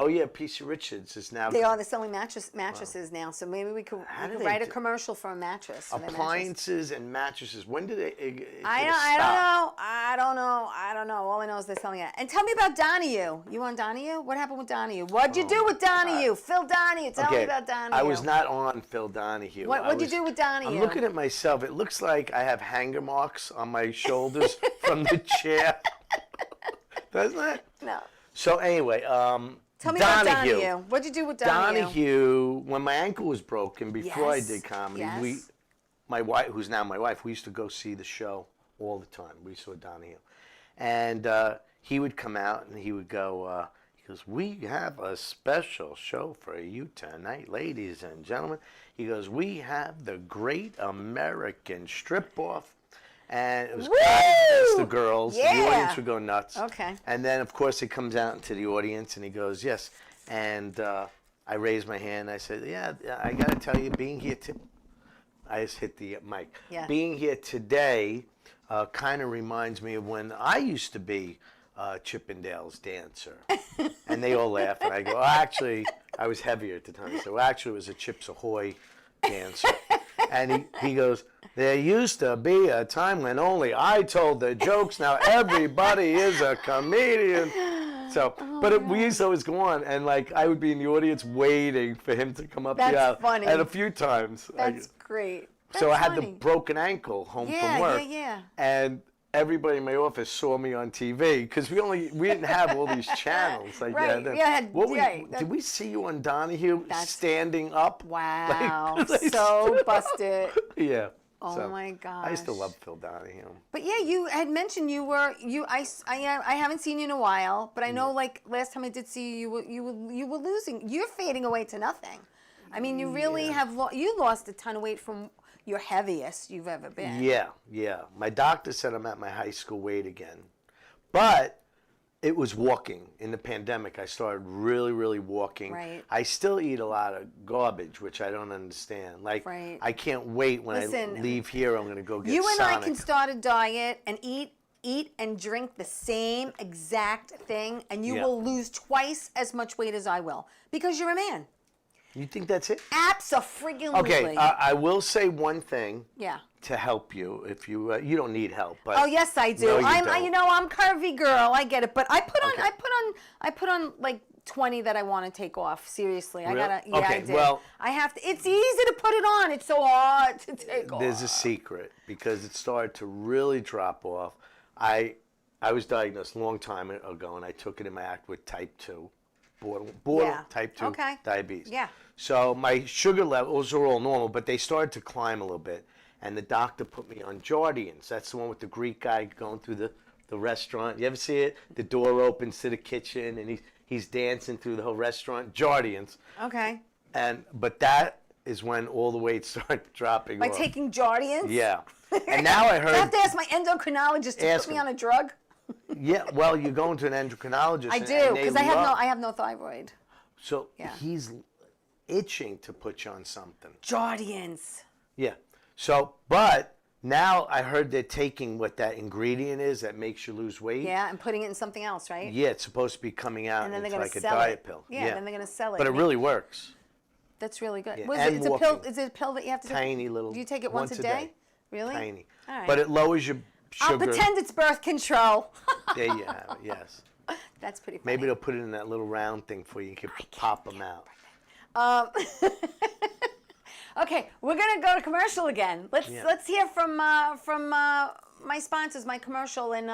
[SPEAKER 3] Oh yeah, P.C. Richards is now.
[SPEAKER 2] They're selling mattresses now. So maybe we could
[SPEAKER 3] How do they
[SPEAKER 2] write a
[SPEAKER 3] do-
[SPEAKER 2] commercial for a mattress. for their mattress.
[SPEAKER 3] Appliances and mattresses. When did they?
[SPEAKER 2] I don't know. All I know is they're selling it. And tell me about Donahue. You on Donahue? What happened with Donahue? What'd you do with Donahue? Phil Donahue. Tell me about Donahue.
[SPEAKER 3] I was not on Phil Donahue.
[SPEAKER 2] What'd you do with Donahue?
[SPEAKER 3] I'm looking at myself. It looks like I have hanger marks on my shoulders from the chair. Doesn't it?
[SPEAKER 2] No.
[SPEAKER 3] So anyway,
[SPEAKER 2] Tell me about Donahue. What'd you do with Donahue?
[SPEAKER 3] Donahue, when my ankle was broken, before
[SPEAKER 2] Yes,
[SPEAKER 3] I did comedy,
[SPEAKER 2] yes.
[SPEAKER 3] my wife, who's now my wife, we used to go see the show all the time. We saw Donahue. And he would come out and he would go, he goes, we have a special show for you tonight, ladies and gentlemen. He goes, we have the Great American Strip-Off. And it was guys, the girls.
[SPEAKER 2] Yeah.
[SPEAKER 3] The audience would go nuts.
[SPEAKER 2] Okay.
[SPEAKER 3] And then, of course, he comes out into the audience and he goes, yes. And I raised my hand. I said, yeah, I got to tell you, being here I just hit the mic.
[SPEAKER 2] Yeah.
[SPEAKER 3] Being here today kind of reminds me of when I used to be Chippendale's dancer. And they all laugh. And I go, actually, I was heavier at the time. So actually, it was a Chips Ahoy dancer. And he goes, there used to be a time when only I told the jokes. Now everybody is a comedian. So, but we used to always go on, and like I would be in the audience waiting for him to come up the aisle.
[SPEAKER 2] That's funny.
[SPEAKER 3] And a few times.
[SPEAKER 2] That's great.
[SPEAKER 3] So
[SPEAKER 2] That's
[SPEAKER 3] I had the
[SPEAKER 2] funny.
[SPEAKER 3] broken ankle home from work.
[SPEAKER 2] Yeah.
[SPEAKER 3] And everybody in my office saw me on TV because we didn't have all these channels like
[SPEAKER 2] Right.
[SPEAKER 3] that.
[SPEAKER 2] Yeah,
[SPEAKER 3] Did we see you on Donahue standing up?
[SPEAKER 2] Wow.
[SPEAKER 3] Like,
[SPEAKER 2] So busted.
[SPEAKER 3] Yeah.
[SPEAKER 2] Oh
[SPEAKER 3] So,
[SPEAKER 2] my gosh.
[SPEAKER 3] I used to love Phil Donahue.
[SPEAKER 2] But yeah, you had mentioned I haven't seen you in a while, but I know like last time I did see you, you were losing. You're fading away to nothing. I mean, you really have you lost a ton of weight from your heaviest you've ever been.
[SPEAKER 3] Yeah. My doctor said I'm at my high school weight again. But it was walking. In the pandemic, I started really walking.
[SPEAKER 2] Right.
[SPEAKER 3] I still eat a lot of garbage, which I don't understand. Like,
[SPEAKER 2] Right.
[SPEAKER 3] I can't wait when I leave here, I'm going to go get
[SPEAKER 2] You and
[SPEAKER 3] Sonic.
[SPEAKER 2] I can start a diet and eat and drink the same exact thing, and you will lose twice as much weight as I will because you're a man.
[SPEAKER 3] You think that's it?
[SPEAKER 2] Abso-friggin-lutely.
[SPEAKER 3] Okay, I will say one thing.
[SPEAKER 2] Yeah.
[SPEAKER 3] To help you, if you you don't need help, but
[SPEAKER 2] Oh yes, I do.
[SPEAKER 3] No, you
[SPEAKER 2] I'm
[SPEAKER 3] don't.
[SPEAKER 2] I'm curvy girl. I get it, but I put on
[SPEAKER 3] Okay.
[SPEAKER 2] I put on like 20 that I want to take off. Seriously, I
[SPEAKER 3] Really?
[SPEAKER 2] gotta. Yeah,
[SPEAKER 3] Okay,
[SPEAKER 2] I did.
[SPEAKER 3] well-
[SPEAKER 2] I have to. It's easy to put it on. It's so hard to take off.
[SPEAKER 3] There's a secret because it started to really drop off. I was diagnosed a long time ago, and I took it in my act with type 2, border type 2 diabetes.
[SPEAKER 2] Yeah.
[SPEAKER 3] So my sugar levels are all normal, but they started to climb a little bit. And the doctor put me on Jardians. That's the one with the Greek guy going through the restaurant. You ever see it? The door opens to the kitchen, and he's dancing through the whole restaurant. Jardians.
[SPEAKER 2] Okay.
[SPEAKER 3] But that is when all the weight started dropping
[SPEAKER 2] By
[SPEAKER 3] off.
[SPEAKER 2] taking Jardians.
[SPEAKER 3] Yeah. And now I heard.
[SPEAKER 2] I have to ask my endocrinologist to
[SPEAKER 3] Ask
[SPEAKER 2] put me
[SPEAKER 3] him.
[SPEAKER 2] on a drug.
[SPEAKER 3] Yeah, well, you're going to an endocrinologist.
[SPEAKER 2] I do
[SPEAKER 3] and they
[SPEAKER 2] because I have no thyroid.
[SPEAKER 3] So
[SPEAKER 2] Yeah.
[SPEAKER 3] he's itching to put you on something.
[SPEAKER 2] Jardians.
[SPEAKER 3] Yeah. So, but now I heard they're taking what that ingredient is that makes you lose weight.
[SPEAKER 2] Yeah, and putting it in something else, right?
[SPEAKER 3] Yeah, it's supposed to be coming out
[SPEAKER 2] And then
[SPEAKER 3] and
[SPEAKER 2] they're
[SPEAKER 3] it's
[SPEAKER 2] gonna
[SPEAKER 3] like a
[SPEAKER 2] sell
[SPEAKER 3] diet
[SPEAKER 2] it.
[SPEAKER 3] pill.
[SPEAKER 2] Yeah, then they're gonna sell it.
[SPEAKER 3] But it really works.
[SPEAKER 2] That's really good.
[SPEAKER 3] Yeah,
[SPEAKER 2] Was
[SPEAKER 3] and
[SPEAKER 2] it, it's a pill.
[SPEAKER 3] walking.
[SPEAKER 2] Is it a pill that you have to take?
[SPEAKER 3] Tiny little.
[SPEAKER 2] Do you take it once a day? Really?
[SPEAKER 3] Tiny.
[SPEAKER 2] All right.
[SPEAKER 3] But it lowers your sugar.
[SPEAKER 2] I'll pretend it's birth control.
[SPEAKER 3] There you have it, yes.
[SPEAKER 2] That's pretty funny.
[SPEAKER 3] Maybe they'll put it in that little round thing for you. You can pop them out.
[SPEAKER 2] Okay, we're gonna go to commercial again. Let's hear from my sponsors, my commercial, and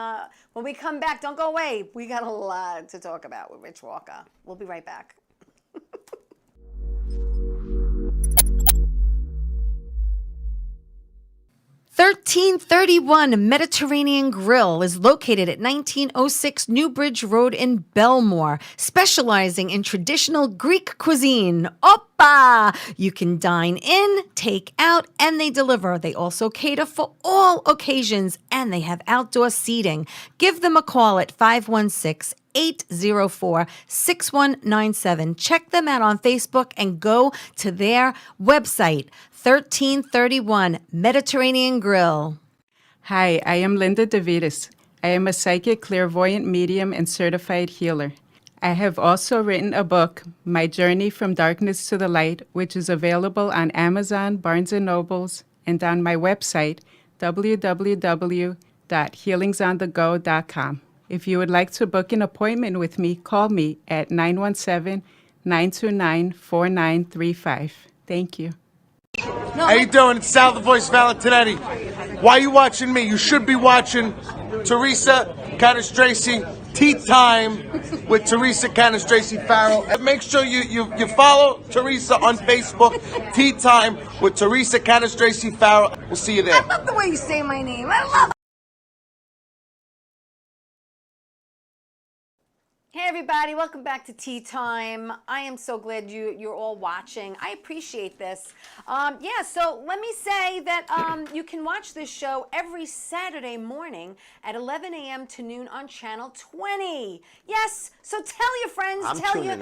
[SPEAKER 2] when we come back, don't go away. We got a lot to talk about with Rich Walker. We'll be right back. 1331 Mediterranean Grill is located at 1906 Newbridge Road in Belmore, specializing in traditional Greek cuisine. Oppa! You can dine in, take out, and they deliver. They also cater for all occasions, and they have outdoor seating. Give them a call at 516-804-6197. Check them out on Facebook and go to their website, 1331 Mediterranean Grill.
[SPEAKER 4] Hi, I am Linda DeVitis. I am a psychic, clairvoyant medium, and certified healer. I have also written a book, My Journey from Darkness to the Light, which is available on Amazon, Barnes & Nobles, and on my website, www.healingsonthego.com. If you would like to book an appointment with me, call me at 917-929-4935. Thank you.
[SPEAKER 6] How you doing? It's Sal, the voice Valentinetti. Why are you watching me? You should be watching Teresa Canastraci Tea Time with Teresa Canastraci Farrell. And make sure you follow Teresa on Facebook, Tea Time with Teresa Canastraci Farrell. We'll see you there.
[SPEAKER 2] I love the way you say my name. I love it. Hey everybody, welcome back to Tea Time. I am so glad you're all watching. I appreciate this. So let me say that you can watch this show every Saturday morning at 11 a.m. to noon on Channel 20. Yes, so tell your friends, tell your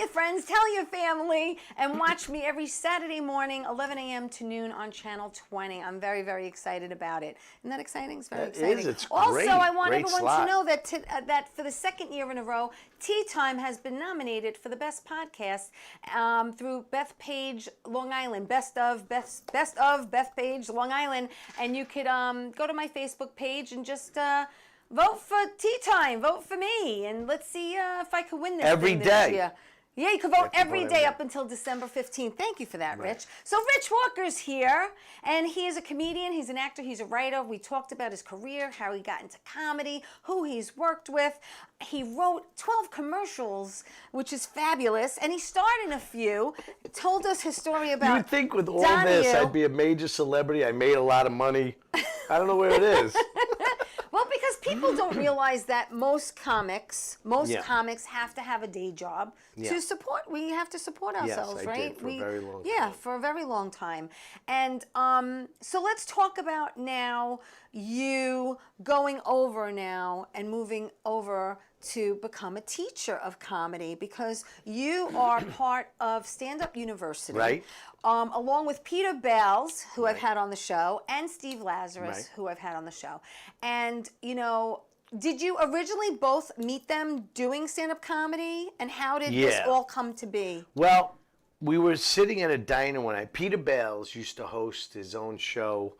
[SPEAKER 2] friends, tell your family, and watch me every Saturday morning, 11 a.m. to noon on Channel 20. I'm very, very excited about it. Isn't that exciting? It's very exciting.
[SPEAKER 3] It is. It's
[SPEAKER 2] also,
[SPEAKER 3] great.
[SPEAKER 2] I want
[SPEAKER 3] Great
[SPEAKER 2] everyone
[SPEAKER 3] slot.
[SPEAKER 2] to know that that for the second year in a row, Tea Time has been nominated for the best podcast through Beth Page, Long Island. Best of Beth Page, Long Island. And you could go to my Facebook page and just Vote for Tea Time. Vote for me, and let's see if I can win this
[SPEAKER 3] Every
[SPEAKER 2] thing this
[SPEAKER 3] day.
[SPEAKER 2] year. Yeah, you can vote
[SPEAKER 3] can
[SPEAKER 2] every
[SPEAKER 3] vote
[SPEAKER 2] day
[SPEAKER 3] every
[SPEAKER 2] up until December 15th. Thank you for that, Rich. So Rich Walker's here, and he is a comedian. He's an actor. He's a writer. We talked about his career, how he got into comedy, who he's worked with. He wrote 12 commercials, which is fabulous, and he starred in a few. Told us his story about
[SPEAKER 3] You would think with all this, I'd be a major celebrity. I made a lot of money. I don't know where it is.
[SPEAKER 2] Well, because people don't realize that most comics
[SPEAKER 3] Yeah.
[SPEAKER 2] have to have a day job
[SPEAKER 3] Yeah.
[SPEAKER 2] to support. We have to support ourselves,
[SPEAKER 3] I
[SPEAKER 2] right?
[SPEAKER 3] did for a very long
[SPEAKER 2] Yeah,
[SPEAKER 3] time.
[SPEAKER 2] for a very long time. And so let's talk about now you going over now and moving over to become a teacher of comedy, because you are part of Stand Up University.
[SPEAKER 3] Right.
[SPEAKER 2] Along with Peter Bales, who I've had on the show, and Steve Lazarus,
[SPEAKER 3] Right.
[SPEAKER 2] who I've had on the show. And, you know, did you originally both meet them doing stand-up comedy? And how did this
[SPEAKER 3] Yeah.
[SPEAKER 2] all come to be?
[SPEAKER 3] Well, we were sitting at a diner one night. Peter Bales used to host his own show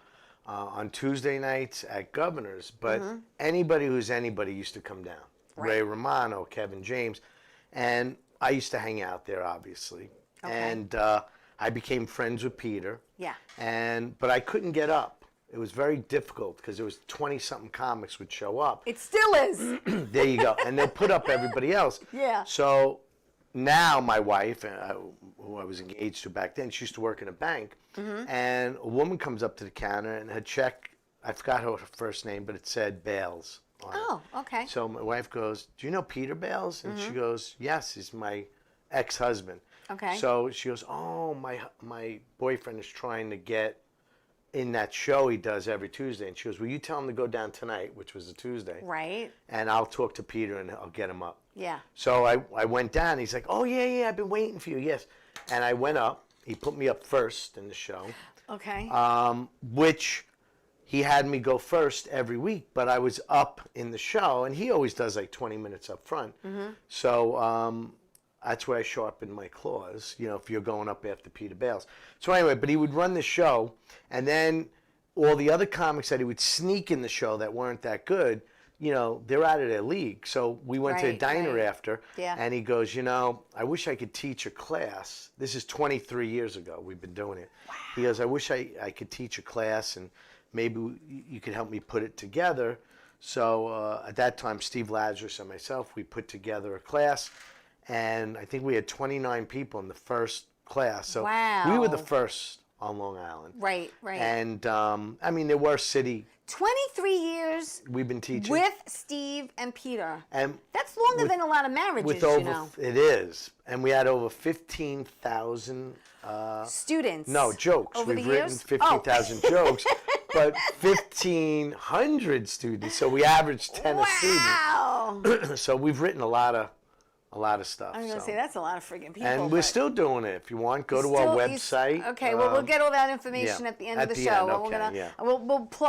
[SPEAKER 3] on Tuesday nights at Governor's, but anybody who's anybody used to come down. Ray Romano, Kevin James, and I used to hang out there, obviously.
[SPEAKER 2] Okay.
[SPEAKER 3] And I became friends with Peter.
[SPEAKER 2] Yeah.
[SPEAKER 3] But I couldn't get up. It was very difficult because there was 20-something comics would show up.
[SPEAKER 2] It still is.
[SPEAKER 3] There you go. And they'll put up everybody else.
[SPEAKER 2] Yeah.
[SPEAKER 3] So now my wife, who I was engaged to back then, she used to work in a bank. And a woman comes up to the counter and her check, I forgot her first name, but it said Bales on it.
[SPEAKER 2] Oh, okay.
[SPEAKER 3] So my wife goes, "Do you know Peter Bales?" And she goes, "Yes, he's my ex-husband."
[SPEAKER 2] Okay.
[SPEAKER 3] So she goes, "Oh, my boyfriend is trying to get in that show he does every Tuesday." And she goes, "Will you tell him to go down tonight," which was a Tuesday,
[SPEAKER 2] Right.
[SPEAKER 3] "and I'll talk to Peter and I'll get him up."
[SPEAKER 2] Yeah.
[SPEAKER 3] So I went down. He's like, "Oh, yeah, I've been waiting for you, yes." And I went up. He put me up first in the show,
[SPEAKER 2] Okay.
[SPEAKER 3] which he had me go first every week, but I was up in the show, and he always does like 20 minutes up front. So that's where I sharpened my claws, you know, if you're going up after Peter Bales. So anyway, but he would run the show, and then all the other comics that he would sneak in the show that weren't that good, you know, they're out of their league. So we went to a
[SPEAKER 2] Right,
[SPEAKER 3] diner
[SPEAKER 2] right.
[SPEAKER 3] after,
[SPEAKER 2] Yeah.
[SPEAKER 3] and he goes, "You know, I wish I could teach a class." This is 23 years ago. We've been doing it. Wow. He goes, "I wish I could teach a class, and maybe you could help me put it together." So at that time, Steve Lazarus and myself, we put together a class, and I think we had 29 people in the first class. So we were the
[SPEAKER 2] Wow.
[SPEAKER 3] first on Long Island.
[SPEAKER 2] Right, right.
[SPEAKER 3] And I mean, there were city.
[SPEAKER 2] 23 years
[SPEAKER 3] We've been teaching.
[SPEAKER 2] with Steve and Peter.
[SPEAKER 3] And
[SPEAKER 2] That's longer
[SPEAKER 3] with-
[SPEAKER 2] than a lot of marriages,
[SPEAKER 3] with
[SPEAKER 2] you
[SPEAKER 3] over,
[SPEAKER 2] know.
[SPEAKER 3] it is, and we had over 15,000.
[SPEAKER 2] Students.
[SPEAKER 3] No jokes.
[SPEAKER 2] Over
[SPEAKER 3] We've
[SPEAKER 2] the
[SPEAKER 3] written
[SPEAKER 2] years?
[SPEAKER 3] 15,000 jokes, but 1,500 students. So we averaged 10 a
[SPEAKER 2] Wow.
[SPEAKER 3] student. So we've written a lot of stuff.
[SPEAKER 2] I was going to
[SPEAKER 3] so.
[SPEAKER 2] say, that's a lot of friggin' people.
[SPEAKER 3] And we're
[SPEAKER 2] but
[SPEAKER 3] still doing it. If you want, go to our
[SPEAKER 2] still-
[SPEAKER 3] website.
[SPEAKER 2] Okay, well, we'll get all that information
[SPEAKER 3] yeah,
[SPEAKER 2] at the end
[SPEAKER 3] at
[SPEAKER 2] of the
[SPEAKER 3] the
[SPEAKER 2] show.
[SPEAKER 3] end,
[SPEAKER 2] Well, we're
[SPEAKER 3] okay,
[SPEAKER 2] gonna,
[SPEAKER 3] yeah.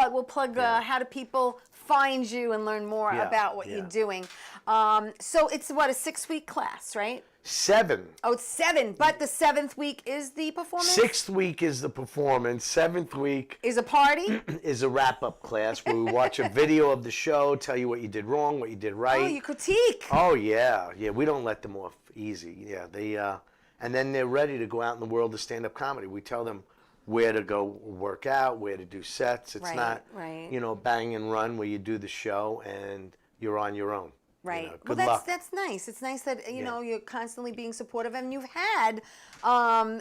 [SPEAKER 2] we'll plug
[SPEAKER 3] Yeah.
[SPEAKER 2] how do people find you and learn more
[SPEAKER 3] Yeah,
[SPEAKER 2] about what
[SPEAKER 3] yeah.
[SPEAKER 2] you're doing. So it's what, a 6-week class, right?
[SPEAKER 3] 7.
[SPEAKER 2] Oh, it's 7, but the 7th week is the performance?
[SPEAKER 3] 6th week is the performance. 7th week
[SPEAKER 2] Is a party?
[SPEAKER 3] is a wrap-up class where we watch a video of the show, tell you what you did wrong, what you did right.
[SPEAKER 2] Oh, you critique.
[SPEAKER 3] Oh yeah. We don't let them off easy. Yeah, they and then they're ready to go out in the world of stand-up comedy. We tell them where to go work out, where to do sets. It's
[SPEAKER 2] Right,
[SPEAKER 3] not,
[SPEAKER 2] right.
[SPEAKER 3] you know, bang and run where you do the show and you're on your own. you
[SPEAKER 2] Right.
[SPEAKER 3] know.
[SPEAKER 2] Well,
[SPEAKER 3] Good luck.
[SPEAKER 2] that's nice. It's nice that you
[SPEAKER 3] Yeah.
[SPEAKER 2] know you're constantly being supportive, and you've had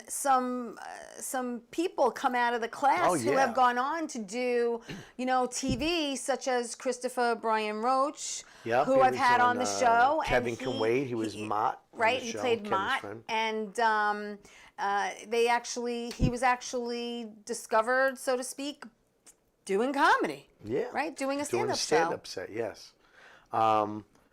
[SPEAKER 2] some people come out of the class
[SPEAKER 3] Oh,
[SPEAKER 2] who
[SPEAKER 3] yeah.
[SPEAKER 2] have gone on to do, you know, TV, such as Christopher Brian Roach,
[SPEAKER 3] Yep,
[SPEAKER 2] who
[SPEAKER 3] he
[SPEAKER 2] I've
[SPEAKER 3] was
[SPEAKER 2] had on the show.
[SPEAKER 3] Kevin
[SPEAKER 2] and
[SPEAKER 3] Can Wait. He was Mott. on
[SPEAKER 2] Right,
[SPEAKER 3] the
[SPEAKER 2] he
[SPEAKER 3] show,
[SPEAKER 2] played
[SPEAKER 3] Kevin's
[SPEAKER 2] Mott,
[SPEAKER 3] friend.
[SPEAKER 2] and he was actually discovered, so to speak, doing comedy.
[SPEAKER 3] Yeah.
[SPEAKER 2] Right, doing a
[SPEAKER 3] Doing
[SPEAKER 2] stand-up
[SPEAKER 3] a stand-up set, yes.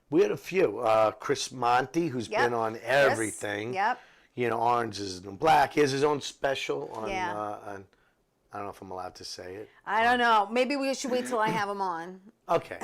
[SPEAKER 3] We had a few. Chris Monty, who's
[SPEAKER 2] Yep.
[SPEAKER 3] been on everything.
[SPEAKER 2] Yep.
[SPEAKER 3] You know, Orange is the New Black. He has his own special on,
[SPEAKER 2] Yeah.
[SPEAKER 3] on I don't know if I'm allowed to say it.
[SPEAKER 2] I don't know. Maybe we should wait till I have him on.
[SPEAKER 3] Okay.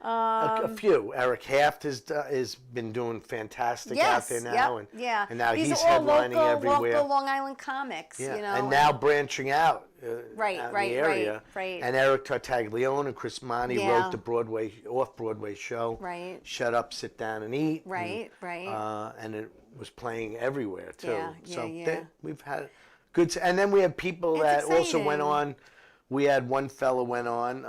[SPEAKER 3] A few. Eric Haft has been doing fantastic out there now, and now he's
[SPEAKER 2] all
[SPEAKER 3] headlining
[SPEAKER 2] local,
[SPEAKER 3] everywhere.
[SPEAKER 2] local Long Island comics.
[SPEAKER 3] Yeah,
[SPEAKER 2] You know,
[SPEAKER 3] and now branching out,
[SPEAKER 2] Right,
[SPEAKER 3] out
[SPEAKER 2] right,
[SPEAKER 3] in the area.
[SPEAKER 2] right.
[SPEAKER 3] And Eric Tartaglione and Chris Monti
[SPEAKER 2] Yeah.
[SPEAKER 3] wrote the off-Broadway show.
[SPEAKER 2] Right.
[SPEAKER 3] Shut Up, Sit Down, and Eat.
[SPEAKER 2] Right, right.
[SPEAKER 3] And it was playing everywhere too.
[SPEAKER 2] Yeah,
[SPEAKER 3] so
[SPEAKER 2] yeah.
[SPEAKER 3] we've had good. And then we have people
[SPEAKER 2] It's
[SPEAKER 3] that also went
[SPEAKER 2] exciting.
[SPEAKER 3] on. We had one fellow went on.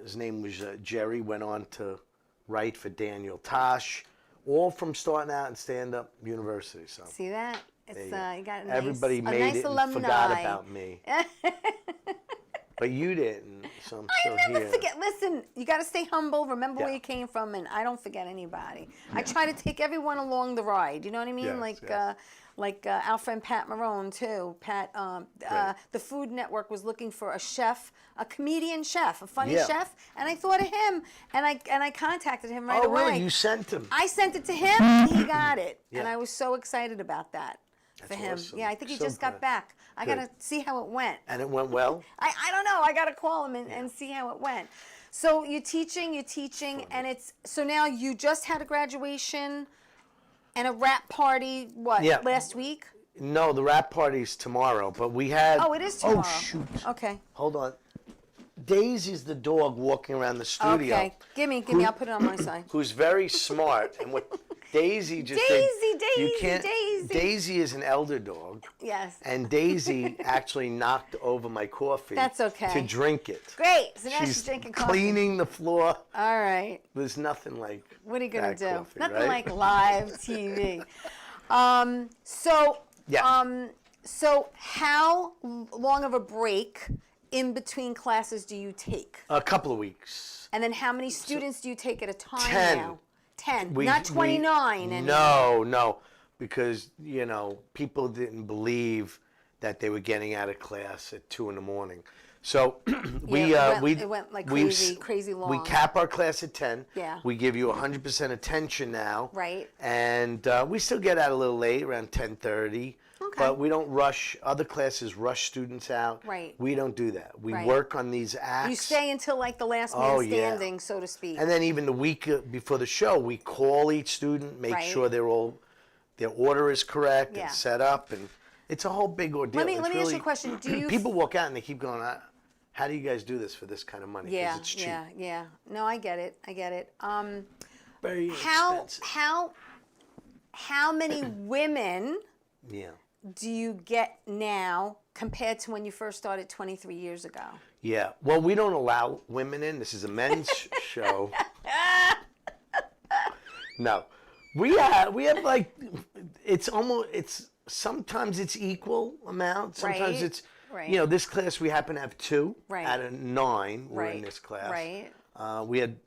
[SPEAKER 3] His name was Jerry. Went on to write for Daniel Tosh, all from starting out in stand-up university. So
[SPEAKER 2] See that? It's you got a nice,
[SPEAKER 3] everybody
[SPEAKER 2] a
[SPEAKER 3] made
[SPEAKER 2] nice
[SPEAKER 3] it
[SPEAKER 2] alumni.
[SPEAKER 3] and forgot about me. But you didn't, so I'm still
[SPEAKER 2] I never
[SPEAKER 3] here.
[SPEAKER 2] forget. Listen, you got to stay humble. Remember where
[SPEAKER 3] Yeah.
[SPEAKER 2] you came from, and I don't forget anybody. I try to take everyone along the ride. You know what I mean?
[SPEAKER 3] Yes, yes.
[SPEAKER 2] Like our friend Pat Marone too. Pat, the Food Network was looking for a chef, a comedian chef, a funny
[SPEAKER 3] Yeah.
[SPEAKER 2] chef, and I thought of him, and I contacted him right
[SPEAKER 3] Oh,
[SPEAKER 2] away.
[SPEAKER 3] really? You sent him?
[SPEAKER 2] I sent it to him, and he got it, and
[SPEAKER 3] Yeah.
[SPEAKER 2] I was so excited about that for
[SPEAKER 3] That's
[SPEAKER 2] him.
[SPEAKER 3] awesome.
[SPEAKER 2] Yeah, I think he
[SPEAKER 3] So
[SPEAKER 2] just got
[SPEAKER 3] glad.
[SPEAKER 2] back. I
[SPEAKER 3] Good.
[SPEAKER 2] gotta see how it went.
[SPEAKER 3] And it went well?
[SPEAKER 2] I don't know. I got to call him and see how it went. So you're teaching, and it's, so now you just had a graduation and a rap party, what,
[SPEAKER 3] Yeah.
[SPEAKER 2] last week?
[SPEAKER 3] No, the rap party's tomorrow, but we had...
[SPEAKER 2] Oh, it is tomorrow.
[SPEAKER 3] Oh, shoot.
[SPEAKER 2] Okay.
[SPEAKER 3] Hold on. Daisy's the dog walking around the studio.
[SPEAKER 2] Okay. Give me. I'll put it on my side.
[SPEAKER 3] Who's very smart. And what Daisy just
[SPEAKER 2] Daisy,
[SPEAKER 3] did...
[SPEAKER 2] Daisy,
[SPEAKER 3] you can't,
[SPEAKER 2] Daisy.
[SPEAKER 3] Daisy is an elder dog.
[SPEAKER 2] Yes.
[SPEAKER 3] And Daisy actually knocked over my coffee.
[SPEAKER 2] That's okay.
[SPEAKER 3] To drink it.
[SPEAKER 2] Great. So now she's drinking coffee.
[SPEAKER 3] Cleaning the floor.
[SPEAKER 2] All right.
[SPEAKER 3] There's nothing like
[SPEAKER 2] What are you going to
[SPEAKER 3] that
[SPEAKER 2] do?
[SPEAKER 3] coffee,
[SPEAKER 2] Nothing
[SPEAKER 3] right?
[SPEAKER 2] like live TV.
[SPEAKER 3] Yeah.
[SPEAKER 2] So how long of a break in between classes do you take?
[SPEAKER 3] A couple of weeks.
[SPEAKER 2] And then how many students do you take at a time
[SPEAKER 3] 10.
[SPEAKER 2] now? 10, not 29 anymore.
[SPEAKER 3] No, because, people didn't believe that they were getting out of class at 2 in the morning. So
[SPEAKER 2] it went like
[SPEAKER 3] we-
[SPEAKER 2] crazy long.
[SPEAKER 3] We cap our class at 10.
[SPEAKER 2] Yeah.
[SPEAKER 3] We give you 100% attention now.
[SPEAKER 2] Right.
[SPEAKER 3] And we still get out a little late, around 10:30.
[SPEAKER 2] Okay.
[SPEAKER 3] But we don't rush. Other classes rush students out.
[SPEAKER 2] Right.
[SPEAKER 3] We don't do that. We
[SPEAKER 2] Right.
[SPEAKER 3] work on these acts.
[SPEAKER 2] You stay until like the last man
[SPEAKER 3] Oh, yeah.
[SPEAKER 2] standing, so to speak.
[SPEAKER 3] And then even the week before the show, we call each student, make
[SPEAKER 2] Right.
[SPEAKER 3] sure their order is correct
[SPEAKER 2] Yeah.
[SPEAKER 3] and set up, and it's a whole big ordeal.
[SPEAKER 2] Let me
[SPEAKER 3] It's
[SPEAKER 2] ask you a question. Do you
[SPEAKER 3] people walk out and they keep going, "How do you guys do this for this kind of money? 'Cause
[SPEAKER 2] yeah,
[SPEAKER 3] it's cheap."
[SPEAKER 2] yeah. No, I get it.
[SPEAKER 3] Very
[SPEAKER 2] How
[SPEAKER 3] expensive.
[SPEAKER 2] how many women
[SPEAKER 3] Yeah,
[SPEAKER 2] do you get now compared to when you first started 23 years ago?
[SPEAKER 3] yeah. Well, we don't allow women in. This is a men's show. No, we have like it's sometimes it's equal amount. Sometimes
[SPEAKER 2] Right,
[SPEAKER 3] it's
[SPEAKER 2] right.
[SPEAKER 3] This class we happen to have 2
[SPEAKER 2] Right.
[SPEAKER 3] out of 9 were in
[SPEAKER 2] Right,
[SPEAKER 3] this class.
[SPEAKER 2] right.
[SPEAKER 3] We had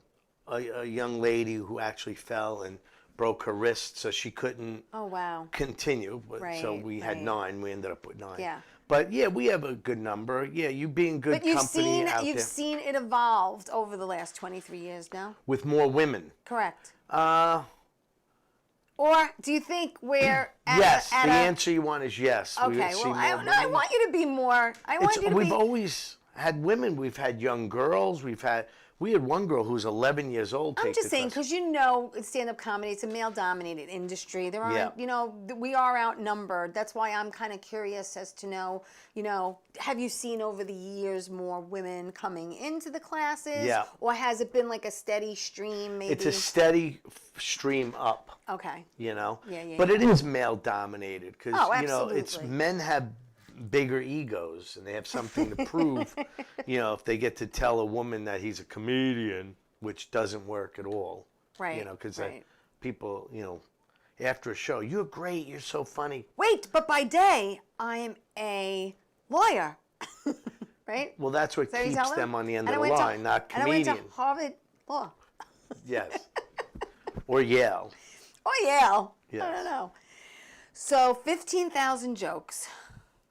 [SPEAKER 3] a young lady who actually fell and broke her wrist, so she couldn't
[SPEAKER 2] Oh, wow.
[SPEAKER 3] continue. So
[SPEAKER 2] Right,
[SPEAKER 3] we had
[SPEAKER 2] right.
[SPEAKER 3] 9. We ended up with 9.
[SPEAKER 2] Yeah.
[SPEAKER 3] But yeah, we have a good number. Yeah, you being good
[SPEAKER 2] But you've
[SPEAKER 3] company out
[SPEAKER 2] you've
[SPEAKER 3] there
[SPEAKER 2] seen it evolved over the last 23 years now?
[SPEAKER 3] with more women.
[SPEAKER 2] Correct.
[SPEAKER 3] Uh,
[SPEAKER 2] Or do you think we're at
[SPEAKER 3] yes,
[SPEAKER 2] at
[SPEAKER 3] the
[SPEAKER 2] a,
[SPEAKER 3] answer you want is yes. We
[SPEAKER 2] Okay,
[SPEAKER 3] see
[SPEAKER 2] well,
[SPEAKER 3] more
[SPEAKER 2] I
[SPEAKER 3] women.
[SPEAKER 2] want you to be more. I want you to
[SPEAKER 3] We've
[SPEAKER 2] be.
[SPEAKER 3] always had women. We've had young girls. We had one girl who's 11 years old.
[SPEAKER 2] I'm
[SPEAKER 3] take
[SPEAKER 2] just
[SPEAKER 3] the
[SPEAKER 2] saying,
[SPEAKER 3] class.
[SPEAKER 2] because stand-up comedy, it's a male-dominated industry. There aren't,
[SPEAKER 3] Yeah.
[SPEAKER 2] we are outnumbered. That's why I'm kind of curious as to know, have you seen over the years more women coming into the classes?
[SPEAKER 3] Yeah.
[SPEAKER 2] Or has it been like a steady stream, maybe?
[SPEAKER 3] It's a steady stream up.
[SPEAKER 2] Okay.
[SPEAKER 3] Yeah,
[SPEAKER 2] But
[SPEAKER 3] it is male dominated because
[SPEAKER 2] Oh,
[SPEAKER 3] it's
[SPEAKER 2] absolutely.
[SPEAKER 3] men have bigger egos and they have something to prove. If they get to tell a woman that he's a comedian, which doesn't work at all.
[SPEAKER 2] Right,
[SPEAKER 3] Because
[SPEAKER 2] right.
[SPEAKER 3] people, after a show, you're great, you're so funny.
[SPEAKER 2] Wait, but by day, I'm a lawyer. Right?
[SPEAKER 3] Well, that's what
[SPEAKER 2] Is that what you
[SPEAKER 3] keeps
[SPEAKER 2] tell
[SPEAKER 3] them on the end
[SPEAKER 2] And
[SPEAKER 3] of
[SPEAKER 2] I
[SPEAKER 3] the
[SPEAKER 2] went to-
[SPEAKER 3] line, not
[SPEAKER 2] And I went
[SPEAKER 3] comedian.
[SPEAKER 2] to Harvard Law.
[SPEAKER 3] Yes. Or Yale.
[SPEAKER 2] Oh, Yale. I
[SPEAKER 3] Yes.
[SPEAKER 2] don't know. So 15,000 jokes.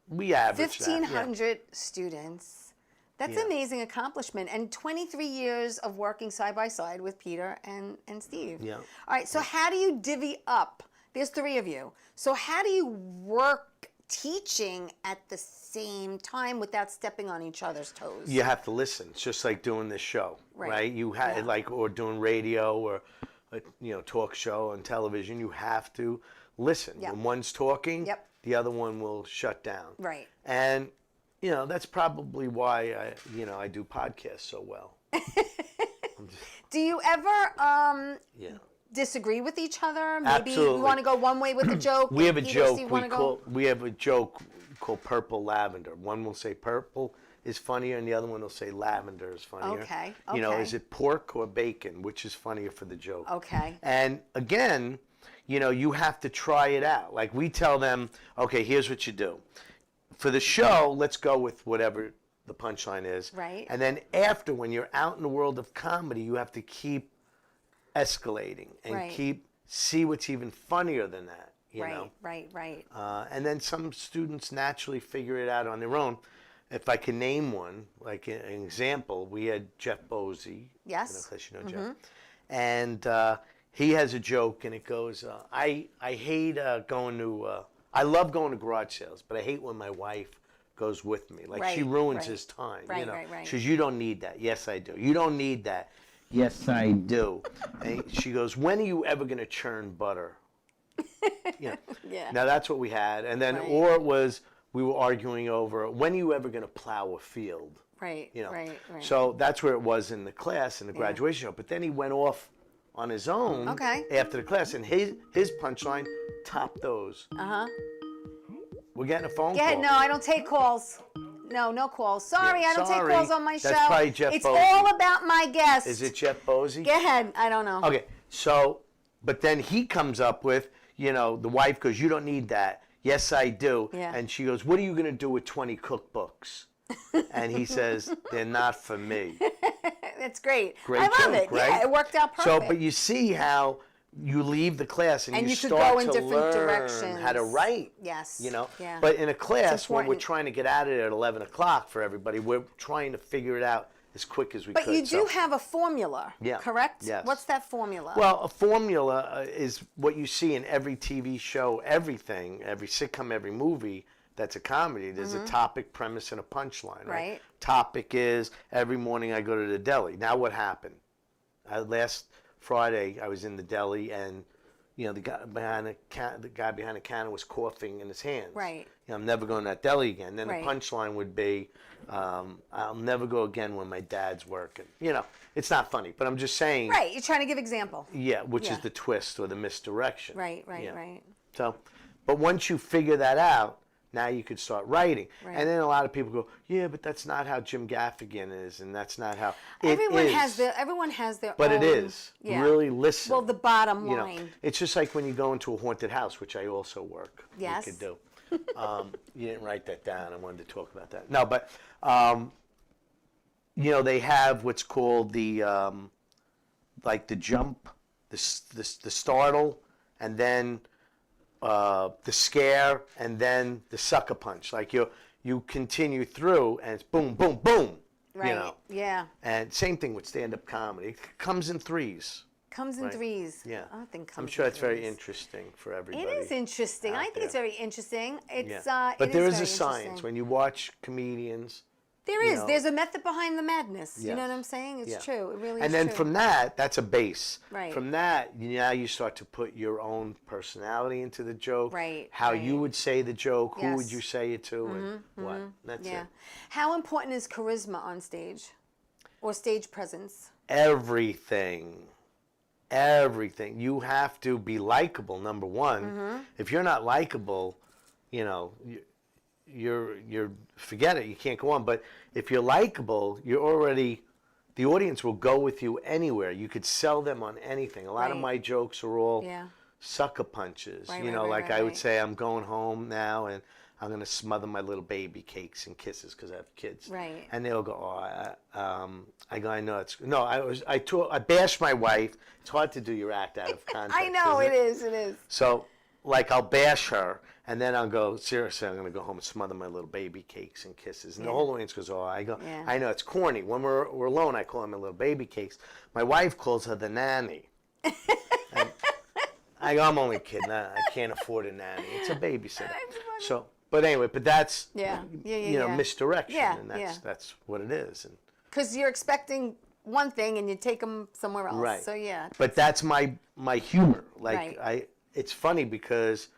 [SPEAKER 3] We average that.
[SPEAKER 2] 1,500 students. That's
[SPEAKER 3] Yeah.
[SPEAKER 2] an amazing accomplishment. And 23 years of working side by side with Peter and Steve.
[SPEAKER 3] Yeah.
[SPEAKER 2] All right, so how do you divvy up? There's 3 of you. So how do you work teaching at the same time without stepping on each other's toes.
[SPEAKER 3] You have to listen. It's just like doing this show, right? You have or doing radio or talk show on television. You have to listen.
[SPEAKER 2] Yep.
[SPEAKER 3] When one's talking,
[SPEAKER 2] Yep.
[SPEAKER 3] the other one will shut down.
[SPEAKER 2] Right.
[SPEAKER 3] And that's probably why I do podcasts so well.
[SPEAKER 2] Do you ever
[SPEAKER 3] Yeah.
[SPEAKER 2] disagree with each other? Maybe
[SPEAKER 3] Absolutely.
[SPEAKER 2] we want to go one way with the joke.
[SPEAKER 3] We have a
[SPEAKER 2] Peter,
[SPEAKER 3] joke.
[SPEAKER 2] Steve wanna go?
[SPEAKER 3] We have a joke called purple lavender. One will say purple is funnier, and the other one will say lavender is funnier.
[SPEAKER 2] Okay,
[SPEAKER 3] Is it pork or bacon? Which is funnier for the joke?
[SPEAKER 2] Okay.
[SPEAKER 3] And again, you have to try it out. Like we tell them, okay, here's what you do. For the show, let's go with whatever the punchline is.
[SPEAKER 2] Right.
[SPEAKER 3] And then after, when you're out in the world of comedy, you have to keep escalating and
[SPEAKER 2] Right.
[SPEAKER 3] see what's even funnier than that. You know?
[SPEAKER 2] Right.
[SPEAKER 3] And then some students naturally figure it out on their own. If I can name one, like an example, we had Jeff Bosey.
[SPEAKER 2] Yes.
[SPEAKER 3] Because Jeff. And he has a joke, and it goes, I hate going to, I love going to garage sales, but I hate when my wife goes with me. Like she ruins his time.
[SPEAKER 2] Right.
[SPEAKER 3] She goes, you don't need that. Yes, I do. You don't need that. Yes, I do. And she goes, when are you ever going to churn butter?
[SPEAKER 2] Yeah.
[SPEAKER 3] Now that's what we had. And then, or it was, we were arguing over, when are you ever going to plow a field?
[SPEAKER 2] Right. Right.
[SPEAKER 3] So that's where it was in the class, in the graduation show. But then he went off on his own after the class, and his punchline topped those. We're getting a phone call.
[SPEAKER 2] No, I don't take calls. No calls. Sorry, I don't take calls on my show.
[SPEAKER 3] That's probably Jeff
[SPEAKER 2] It's
[SPEAKER 3] Bosey.
[SPEAKER 2] all about my guest.
[SPEAKER 3] Is it Jeff Bosey?
[SPEAKER 2] Go ahead. I don't know.
[SPEAKER 3] Okay, so, but then he comes up with, the wife goes, you don't need that. Yes, I do.
[SPEAKER 2] Yeah.
[SPEAKER 3] And she goes, what are you going to do with 20 cookbooks? And he says, they're not for me.
[SPEAKER 2] That's great.
[SPEAKER 3] Great
[SPEAKER 2] I love
[SPEAKER 3] joke,
[SPEAKER 2] it.
[SPEAKER 3] right?
[SPEAKER 2] Yeah, it worked out perfect.
[SPEAKER 3] So, but you see how you leave the class and you
[SPEAKER 2] could
[SPEAKER 3] start
[SPEAKER 2] go in
[SPEAKER 3] to
[SPEAKER 2] different
[SPEAKER 3] learn
[SPEAKER 2] directions.
[SPEAKER 3] how to write.
[SPEAKER 2] Yes.
[SPEAKER 3] Yeah. But in a class, when we're
[SPEAKER 2] important.
[SPEAKER 3] trying to get out of it at 11 o'clock for everybody, we're trying to figure it out as quick as we could.
[SPEAKER 2] But you do have a formula, correct?
[SPEAKER 3] Yes.
[SPEAKER 2] What's that formula?
[SPEAKER 3] Well, a formula is what you see in every TV show, everything, every sitcom, every movie that's a comedy. There's a topic, premise, and a punchline, right? Topic is, every morning I go to the deli. Now what happened? Last Friday, I was in the deli, and the guy behind the counter was coughing in his hands.
[SPEAKER 2] Right.
[SPEAKER 3] I'm never going to that deli again. Then
[SPEAKER 2] Right.
[SPEAKER 3] the punchline would be, I'll never go again when my dad's working. It's not funny, but I'm just saying.
[SPEAKER 2] Right. You're trying to give example.
[SPEAKER 3] Yeah, which is the twist or the misdirection.
[SPEAKER 2] Right.
[SPEAKER 3] So, but once you figure that out, now you could start writing.
[SPEAKER 2] Right.
[SPEAKER 3] And then a lot of people go, yeah, but that's not how Jim Gaffigan is, and that's not how
[SPEAKER 2] Everyone
[SPEAKER 3] is.
[SPEAKER 2] has their
[SPEAKER 3] But
[SPEAKER 2] own.
[SPEAKER 3] it is.
[SPEAKER 2] Yeah.
[SPEAKER 3] Really listen.
[SPEAKER 2] Well, the bottom line.
[SPEAKER 3] It's just like when you go into a haunted house, which I also work.
[SPEAKER 2] Yes.
[SPEAKER 3] You could do. You didn't write that down. I wanted to talk about that. No, but they have what's called the like the jump, the startle, and then the scare, and then the sucker punch. Like you continue through, and it's boom, boom, boom.
[SPEAKER 2] Right. Yeah.
[SPEAKER 3] And same thing with stand-up comedy. It comes in threes.
[SPEAKER 2] Comes in threes.
[SPEAKER 3] Yeah.
[SPEAKER 2] I think comes
[SPEAKER 3] I'm sure
[SPEAKER 2] in
[SPEAKER 3] it's very
[SPEAKER 2] threes.
[SPEAKER 3] interesting for everybody.
[SPEAKER 2] It is interesting. I
[SPEAKER 3] out
[SPEAKER 2] think it's
[SPEAKER 3] there.
[SPEAKER 2] very interesting. It's
[SPEAKER 3] Yeah. But there is
[SPEAKER 2] very
[SPEAKER 3] a science
[SPEAKER 2] interesting.
[SPEAKER 3] when you watch comedians.
[SPEAKER 2] There is. There's a method behind the madness. You know
[SPEAKER 3] Yes.
[SPEAKER 2] what I'm saying? It's
[SPEAKER 3] Yeah.
[SPEAKER 2] true. It really is
[SPEAKER 3] And then
[SPEAKER 2] true.
[SPEAKER 3] from that, that's a base.
[SPEAKER 2] Right.
[SPEAKER 3] From that, now you start to put your own personality into the joke.
[SPEAKER 2] Right,
[SPEAKER 3] How
[SPEAKER 2] right.
[SPEAKER 3] you would say the joke. Who would
[SPEAKER 2] Yes.
[SPEAKER 3] you say it to, and what? That's
[SPEAKER 2] yeah.
[SPEAKER 3] it.
[SPEAKER 2] How important is charisma on stage, or stage presence?
[SPEAKER 3] Everything. Everything. You have to be likable. Number one. If you're not likable, you're forget it. You can't go on. But if you're likable, you're already. The audience will go with you anywhere. You could sell them on anything. A lot of
[SPEAKER 2] Right.
[SPEAKER 3] my jokes are all
[SPEAKER 2] Yeah.
[SPEAKER 3] sucker punches.
[SPEAKER 2] Right,
[SPEAKER 3] Like
[SPEAKER 2] right,
[SPEAKER 3] I would
[SPEAKER 2] right.
[SPEAKER 3] say, I'm going home now and I'm going to smother my little baby cakes and kisses because I have kids.
[SPEAKER 2] Right.
[SPEAKER 3] And they'll go, I go, I know it's no. I bashed my wife. It's hard to do your act out of context.
[SPEAKER 2] I know
[SPEAKER 3] isn't
[SPEAKER 2] it is. It is.
[SPEAKER 3] So, like, I'll bash her, and then I'll go, seriously, I'm going to go home and smother my little baby cakes and kisses. And the whole audience goes, I go,
[SPEAKER 2] Yeah.
[SPEAKER 3] I know, it's corny. When we're alone, I call them my little baby cakes. My wife calls her the nanny. And I go, I'm only kidding. I can't afford a nanny. It's a babysitter. So, But anyway, but that's
[SPEAKER 2] yeah.
[SPEAKER 3] misdirection,
[SPEAKER 2] Yeah,
[SPEAKER 3] and
[SPEAKER 2] yeah.
[SPEAKER 3] that's what it is. And
[SPEAKER 2] Because you're expecting one thing and you take them somewhere else.
[SPEAKER 3] right.
[SPEAKER 2] So yeah.
[SPEAKER 3] But that's my humor. Like
[SPEAKER 2] Right.
[SPEAKER 3] it's funny because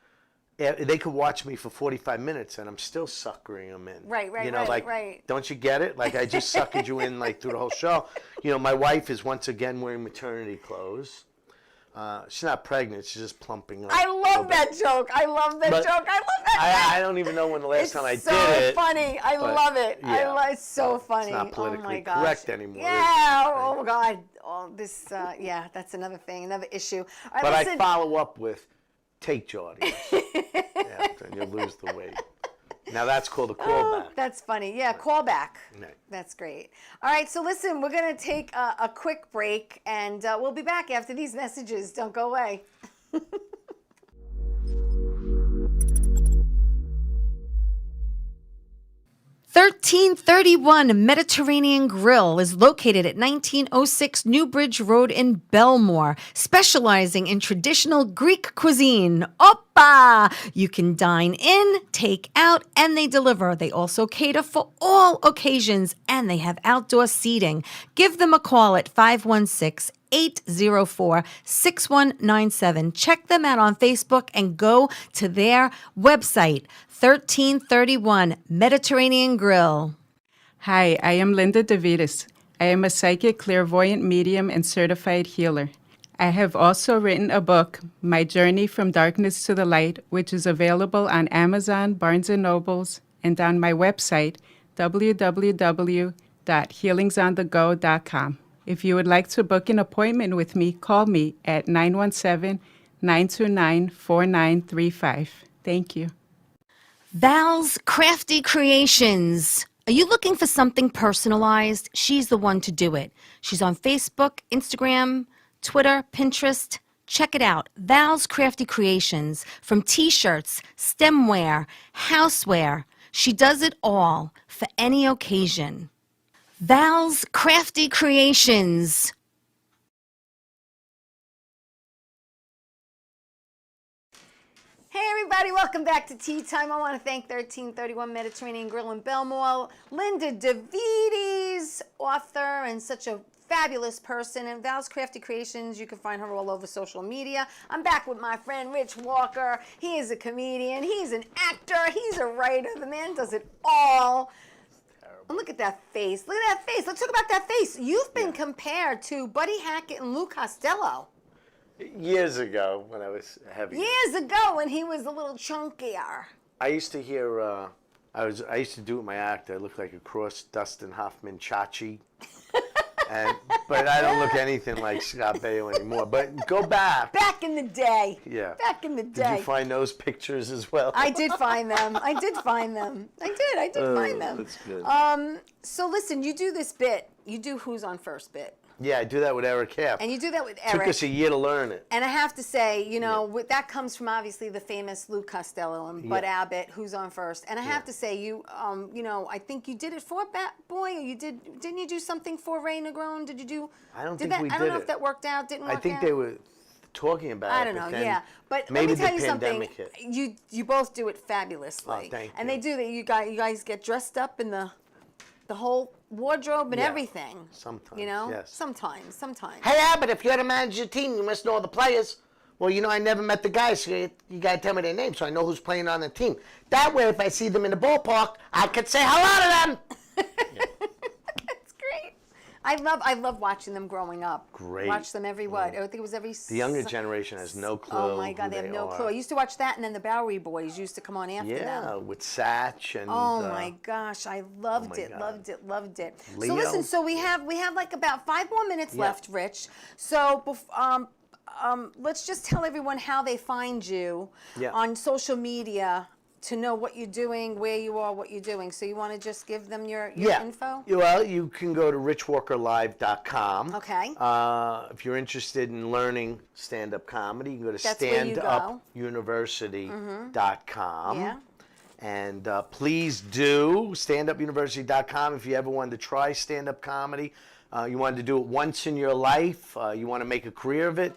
[SPEAKER 3] they could watch me for 45 minutes and I'm still suckering them in.
[SPEAKER 2] Right, right.
[SPEAKER 3] Don't you get it? Like I just suckered you in like through the whole show. My wife is once again wearing maternity clothes. She's not pregnant. She's just plumping up.
[SPEAKER 2] I love that joke. I love that joke. I love that.
[SPEAKER 3] I don't even know when the last time I
[SPEAKER 2] It's
[SPEAKER 3] did it.
[SPEAKER 2] so funny. I love it.
[SPEAKER 3] yeah.
[SPEAKER 2] It's so funny.
[SPEAKER 3] It's not
[SPEAKER 2] Oh my
[SPEAKER 3] politically
[SPEAKER 2] gosh.
[SPEAKER 3] correct anymore.
[SPEAKER 2] Yeah. Oh God. Oh, this. Yeah. That's another thing. Another issue. All right,
[SPEAKER 3] But
[SPEAKER 2] listen.
[SPEAKER 3] I follow up with take your audience. Yeah, and you'll lose the weight. Now that's called a callback.
[SPEAKER 2] That's funny. Yeah, callback.
[SPEAKER 3] Right.
[SPEAKER 2] That's great. All right, so listen, we're going to take a quick break, and we'll be back after these messages. Don't go away. 1331 Mediterranean Grill is located at 1906 Newbridge Road in Belmore, specializing in traditional Greek cuisine. Oppa! You can dine in, take out, and they deliver. They also cater for all occasions, and they have outdoor seating. Give them a call at 516-804-6197. Check them out on Facebook and go to their website, 1331 Mediterranean Grill.
[SPEAKER 4] Hi, I am Linda DeVitis. I am a psychic, clairvoyant medium, and certified healer. I have also written a book, My Journey from Darkness to the Light, which is available on Amazon, Barnes & Nobles, and on my website, www.healingsonthego.com. If you would like to book an appointment with me, call me at 917-929-4935. Thank you.
[SPEAKER 2] Val's Crafty Creations. Are you looking for something personalized? She's the one to do it. She's on Facebook, Instagram, Twitter, Pinterest. Check it out. Val's Crafty Creations. From t-shirts, stemware, houseware. She does it all for any occasion. Val's Crafty Creations. Hey everybody, welcome back to Tea Time. I want to thank 1331 Mediterranean Grill in Belmore, Linda DeVitis, author and such a fabulous person, and Val's Crafty Creations. You can find her all over social media. I'm back with my friend Rich Walker. He is a comedian, he's an actor, he's a writer. The man does it all. And look at that face. Look at that face. Let's talk about that face. You've been compared to Buddy Hackett and Lou Costello.
[SPEAKER 3] Years ago, when I was heavy.
[SPEAKER 2] Years ago, when he was a little chunkier.
[SPEAKER 3] I used to hear. I used to do it with my act. I looked like a cross Dustin Hoffman Chachi. But I don't look anything like Scott Baio anymore. But go back.
[SPEAKER 2] Back in the day.
[SPEAKER 3] Yeah.
[SPEAKER 2] Back in the day.
[SPEAKER 3] Did you find those pictures as well?
[SPEAKER 2] I did find them. I did find them. I did find them.
[SPEAKER 3] That's good.
[SPEAKER 2] So listen, you do this bit. You do Who's on First bit.
[SPEAKER 3] Yeah, I do that with Eric Happ.
[SPEAKER 2] And you do that with Eric.
[SPEAKER 3] Took us a year to learn it.
[SPEAKER 2] And I have to say, that comes from obviously the famous Lou Costello and Bud Abbott, Who's on First. And I have to say, I think you did it for Bat Boy, or didn't you do something for Ray Negron? Did you do?
[SPEAKER 3] I don't think we did
[SPEAKER 2] I don't know
[SPEAKER 3] it.
[SPEAKER 2] if that worked out. Didn't work out.
[SPEAKER 3] I think they were talking about
[SPEAKER 2] I
[SPEAKER 3] it.
[SPEAKER 2] don't know.
[SPEAKER 3] But then
[SPEAKER 2] Yeah, but let
[SPEAKER 3] maybe
[SPEAKER 2] me tell
[SPEAKER 3] the
[SPEAKER 2] you something.
[SPEAKER 3] pandemic hit.
[SPEAKER 2] You both do it fabulously.
[SPEAKER 3] Oh, thank
[SPEAKER 2] and
[SPEAKER 3] you.
[SPEAKER 2] they do that. You guys get dressed up in the whole wardrobe and everything.
[SPEAKER 3] Sometimes, yes.
[SPEAKER 2] Sometimes.
[SPEAKER 3] Hey, Abbott, if you're to manage your team, you must know all the players. Well, I never met the guys, so you got to tell me their names so I know who's playing on the team. That way, if I see them in the ballpark, I could say hello to them.
[SPEAKER 2] That's great. I love watching them growing up.
[SPEAKER 3] Great.
[SPEAKER 2] Watch them every what? I think it was every.
[SPEAKER 3] The younger generation has no clue.
[SPEAKER 2] Oh my God,
[SPEAKER 3] who
[SPEAKER 2] they have no
[SPEAKER 3] are.
[SPEAKER 2] clue. I used to watch that, and then the Bowery Boys used to come on after them.
[SPEAKER 3] Yeah, with Satch and.
[SPEAKER 2] Oh my gosh, I loved it,
[SPEAKER 3] God.
[SPEAKER 2] loved it.
[SPEAKER 3] Leo.
[SPEAKER 2] So listen, we have like about 5 more minutes left, Rich. So let's just tell everyone how they find you on social media to know what you're doing, where you are, what you're doing. So you want to just give them your info?
[SPEAKER 3] Well, you can go to richwalkerlive.com.
[SPEAKER 2] Okay.
[SPEAKER 3] If you're interested in learning stand-up comedy, you can go to
[SPEAKER 2] That's where you go.
[SPEAKER 3] standupuniversity.com.
[SPEAKER 2] Yeah.
[SPEAKER 3] And please do standupuniversity.com if you ever wanted to try stand-up comedy. You wanted to do it once in your life. You want to make a career of it.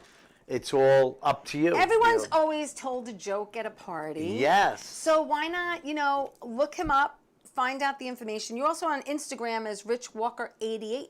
[SPEAKER 3] it's all up to you.
[SPEAKER 2] Everyone's always told a joke at a party.
[SPEAKER 3] Yes.
[SPEAKER 2] So why not, look him up, find out the information. You're also on Instagram as Rich Walker 88.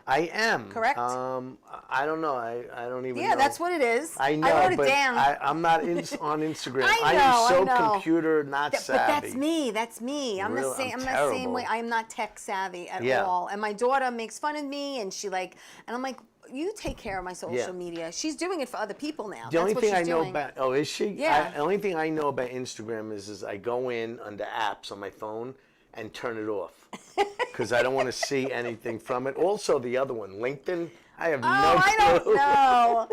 [SPEAKER 3] I am.
[SPEAKER 2] Correct?
[SPEAKER 3] I don't know. I don't even know.
[SPEAKER 2] Yeah, that's what it is.
[SPEAKER 3] I know,
[SPEAKER 2] I wrote
[SPEAKER 3] but
[SPEAKER 2] it down.
[SPEAKER 3] I'm not on Instagram.
[SPEAKER 2] I
[SPEAKER 3] am
[SPEAKER 2] know.
[SPEAKER 3] so computer not savvy.
[SPEAKER 2] But that's me. That's me. I'm the same. I'm the same way. I'm not tech savvy at all. And my daughter makes fun of me, and and I'm like, you take care of my social media. She's doing it for other people now.
[SPEAKER 3] The only thing I know about, is she?
[SPEAKER 2] Yeah.
[SPEAKER 3] The only thing I know about Instagram is I go in under apps on my phone and turn it off because I don't want to see anything from it. Also, the other one, LinkedIn, I have no clue.
[SPEAKER 2] I don't know.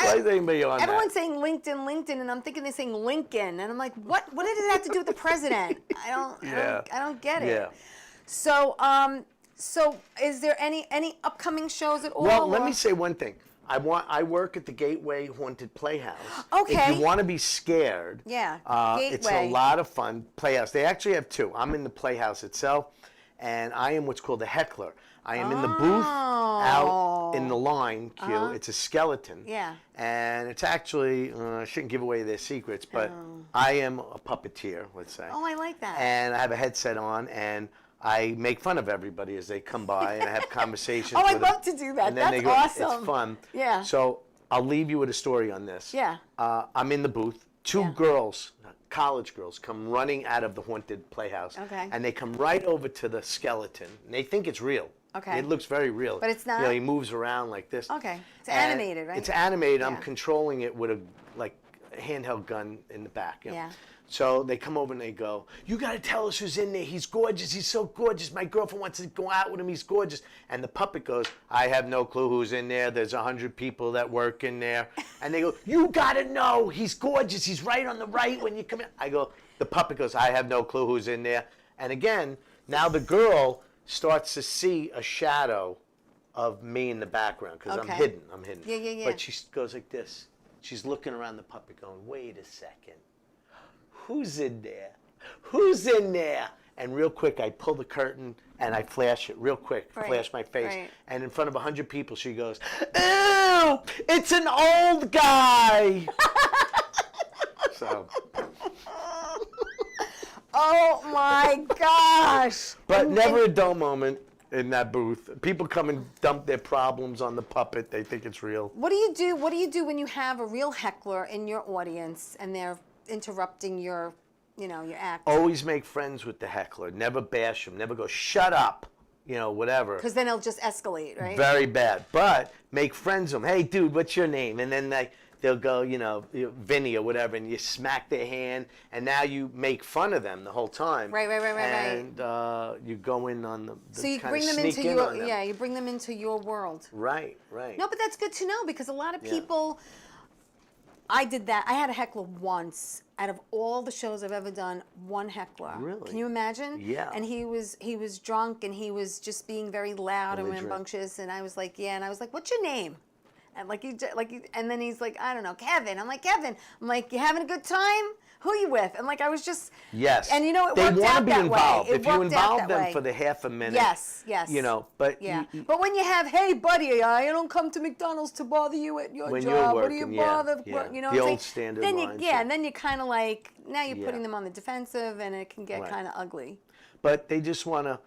[SPEAKER 3] Why is anybody on
[SPEAKER 2] Everyone's saying LinkedIn, and I'm thinking they're saying Lincoln, and I'm like, what does it have to do with the president? I don't get it.
[SPEAKER 3] Yeah.
[SPEAKER 2] So, is there any upcoming shows at all?
[SPEAKER 3] Well, let me say one thing. I work at the Gateway Haunted Playhouse.
[SPEAKER 2] Okay.
[SPEAKER 3] If you want to be scared, it's a lot of fun. Playhouse. They actually have two. I'm in the Playhouse itself, and I am what's called a heckler. I am in the booth out in the line queue. It's a skeleton.
[SPEAKER 2] Yeah.
[SPEAKER 3] And it's actually, I shouldn't give away their secrets, but I am a puppeteer, let's say.
[SPEAKER 2] Oh, I like that.
[SPEAKER 3] And I have a headset on, and I make fun of everybody as they come by, and I have conversations with
[SPEAKER 2] I'd
[SPEAKER 3] them.
[SPEAKER 2] love to do that.
[SPEAKER 3] And then
[SPEAKER 2] That's
[SPEAKER 3] they go,
[SPEAKER 2] awesome.
[SPEAKER 3] It's fun.
[SPEAKER 2] Yeah.
[SPEAKER 3] So I'll leave you with a story on this.
[SPEAKER 2] Yeah.
[SPEAKER 3] I'm in the booth. Two girls, college girls, come running out of the haunted playhouse.
[SPEAKER 2] Okay.
[SPEAKER 3] And they come right over to the skeleton. And they think it's real.
[SPEAKER 2] Okay.
[SPEAKER 3] It looks very real.
[SPEAKER 2] But it's not?
[SPEAKER 3] He moves around like this.
[SPEAKER 2] Okay. It's
[SPEAKER 3] And
[SPEAKER 2] animated, right?
[SPEAKER 3] It's animated. I'm
[SPEAKER 2] Yeah.
[SPEAKER 3] controlling it with a handheld gun in the back.
[SPEAKER 2] Yeah.
[SPEAKER 3] So they come over and they go, you got to tell us who's in there. He's gorgeous. He's so gorgeous. My girlfriend wants to go out with him. He's gorgeous. And the puppet goes, I have no clue who's in there. There's 100 people that work in there. And they go, you got to know. He's gorgeous. He's right on the right when you come in. I go, the puppet goes, I have no clue who's in there. And again, now the girl starts to see a shadow of me in the background because I'm hidden.
[SPEAKER 2] Yeah.
[SPEAKER 3] But she goes like this. She's looking around the puppet going, wait a second. Who's in there? Who's in there? And real quick, I pull the curtain and I flash it real quick, flash my face.
[SPEAKER 2] Right.
[SPEAKER 3] And in front of 100 people, she goes, ew, it's an old guy. So.
[SPEAKER 2] Oh my gosh.
[SPEAKER 3] But never a dull moment in that booth. People come and dump their problems on the puppet. They think it's real.
[SPEAKER 2] What do you do? What do you do when you have a real heckler in your audience and they're interrupting your act?
[SPEAKER 3] Always make friends with the heckler. Never bash him. Never go, shut up, whatever.
[SPEAKER 2] Because then it'll just escalate, right?
[SPEAKER 3] Very bad. But make friends with them. Hey, dude, what's your name? And then they'll go, Vinny or whatever, and you smack their hand, and now you make fun of them the whole time.
[SPEAKER 2] Right.
[SPEAKER 3] And you go in on the
[SPEAKER 2] so you
[SPEAKER 3] kind
[SPEAKER 2] bring
[SPEAKER 3] of
[SPEAKER 2] them into
[SPEAKER 3] sneak in on them.
[SPEAKER 2] you bring them into your world.
[SPEAKER 3] Right.
[SPEAKER 2] No, but that's good to know because a lot of people. I did that. I had a heckler once. Out of all the shows I've ever done, one heckler.
[SPEAKER 3] Really?
[SPEAKER 2] Can you imagine?
[SPEAKER 3] Yeah.
[SPEAKER 2] And he was drunk and he was just being very loud and rambunctious. And I was like, yeah. And I was like, what's your name? And and then he's like, I don't know, Kevin. I'm like, Kevin. I'm like, you having a good time? Who are you with? And like, I was just.
[SPEAKER 3] Yes.
[SPEAKER 2] And it
[SPEAKER 3] they
[SPEAKER 2] worked out that way.
[SPEAKER 3] want to be involved.
[SPEAKER 2] It
[SPEAKER 3] if you
[SPEAKER 2] worked out
[SPEAKER 3] involve
[SPEAKER 2] that
[SPEAKER 3] them
[SPEAKER 2] way.
[SPEAKER 3] for the half a minute.
[SPEAKER 2] Yes.
[SPEAKER 3] But
[SPEAKER 2] yeah. But when you have, hey buddy, I don't come to McDonald's to bother you at your
[SPEAKER 3] when
[SPEAKER 2] job.
[SPEAKER 3] You're
[SPEAKER 2] What do
[SPEAKER 3] working,
[SPEAKER 2] you bother?
[SPEAKER 3] Yeah.
[SPEAKER 2] You know
[SPEAKER 3] the
[SPEAKER 2] what I'm
[SPEAKER 3] old
[SPEAKER 2] saying?
[SPEAKER 3] standard
[SPEAKER 2] then
[SPEAKER 3] lines.
[SPEAKER 2] and then you kind of now you're putting them on the defensive, and it can get kind of ugly.
[SPEAKER 3] But they just want to.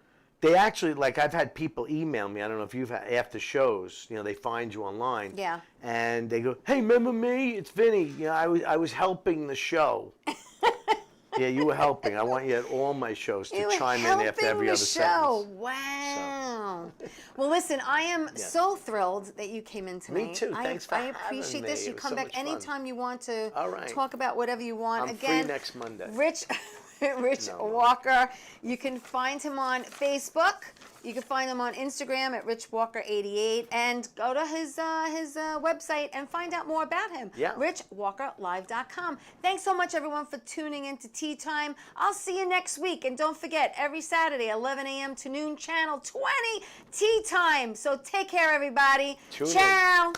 [SPEAKER 3] They actually, I've had people email me. I don't know if you've had after shows. They find you online.
[SPEAKER 2] Yeah.
[SPEAKER 3] And they go, "Hey, remember me? It's Vinny. I was helping the show." Yeah, you were helping. I want you at all my shows to chime in after every other sentence.
[SPEAKER 2] Wow. Well, listen, I am so thrilled that you came in tonight.
[SPEAKER 3] Me too. Thanks for having me.
[SPEAKER 2] I appreciate this. You
[SPEAKER 3] It was
[SPEAKER 2] come
[SPEAKER 3] so
[SPEAKER 2] back
[SPEAKER 3] much fun.
[SPEAKER 2] anytime you want to
[SPEAKER 3] All right.
[SPEAKER 2] talk about whatever you want.
[SPEAKER 3] I'm
[SPEAKER 2] Again,
[SPEAKER 3] free next Monday.
[SPEAKER 2] Rich Walker. You can find him on Facebook. You can find him on Instagram at richwalker88 and go to his website and find out more about him.
[SPEAKER 3] Yeah.
[SPEAKER 2] richwalkerlive.com. Thanks so much, everyone, for tuning in to Tea Time. I'll see you next week. And don't forget, every Saturday, 11 a.m. to noon, channel 20, Tea Time. So take care, everybody.
[SPEAKER 3] Tune in.
[SPEAKER 2] Ciao.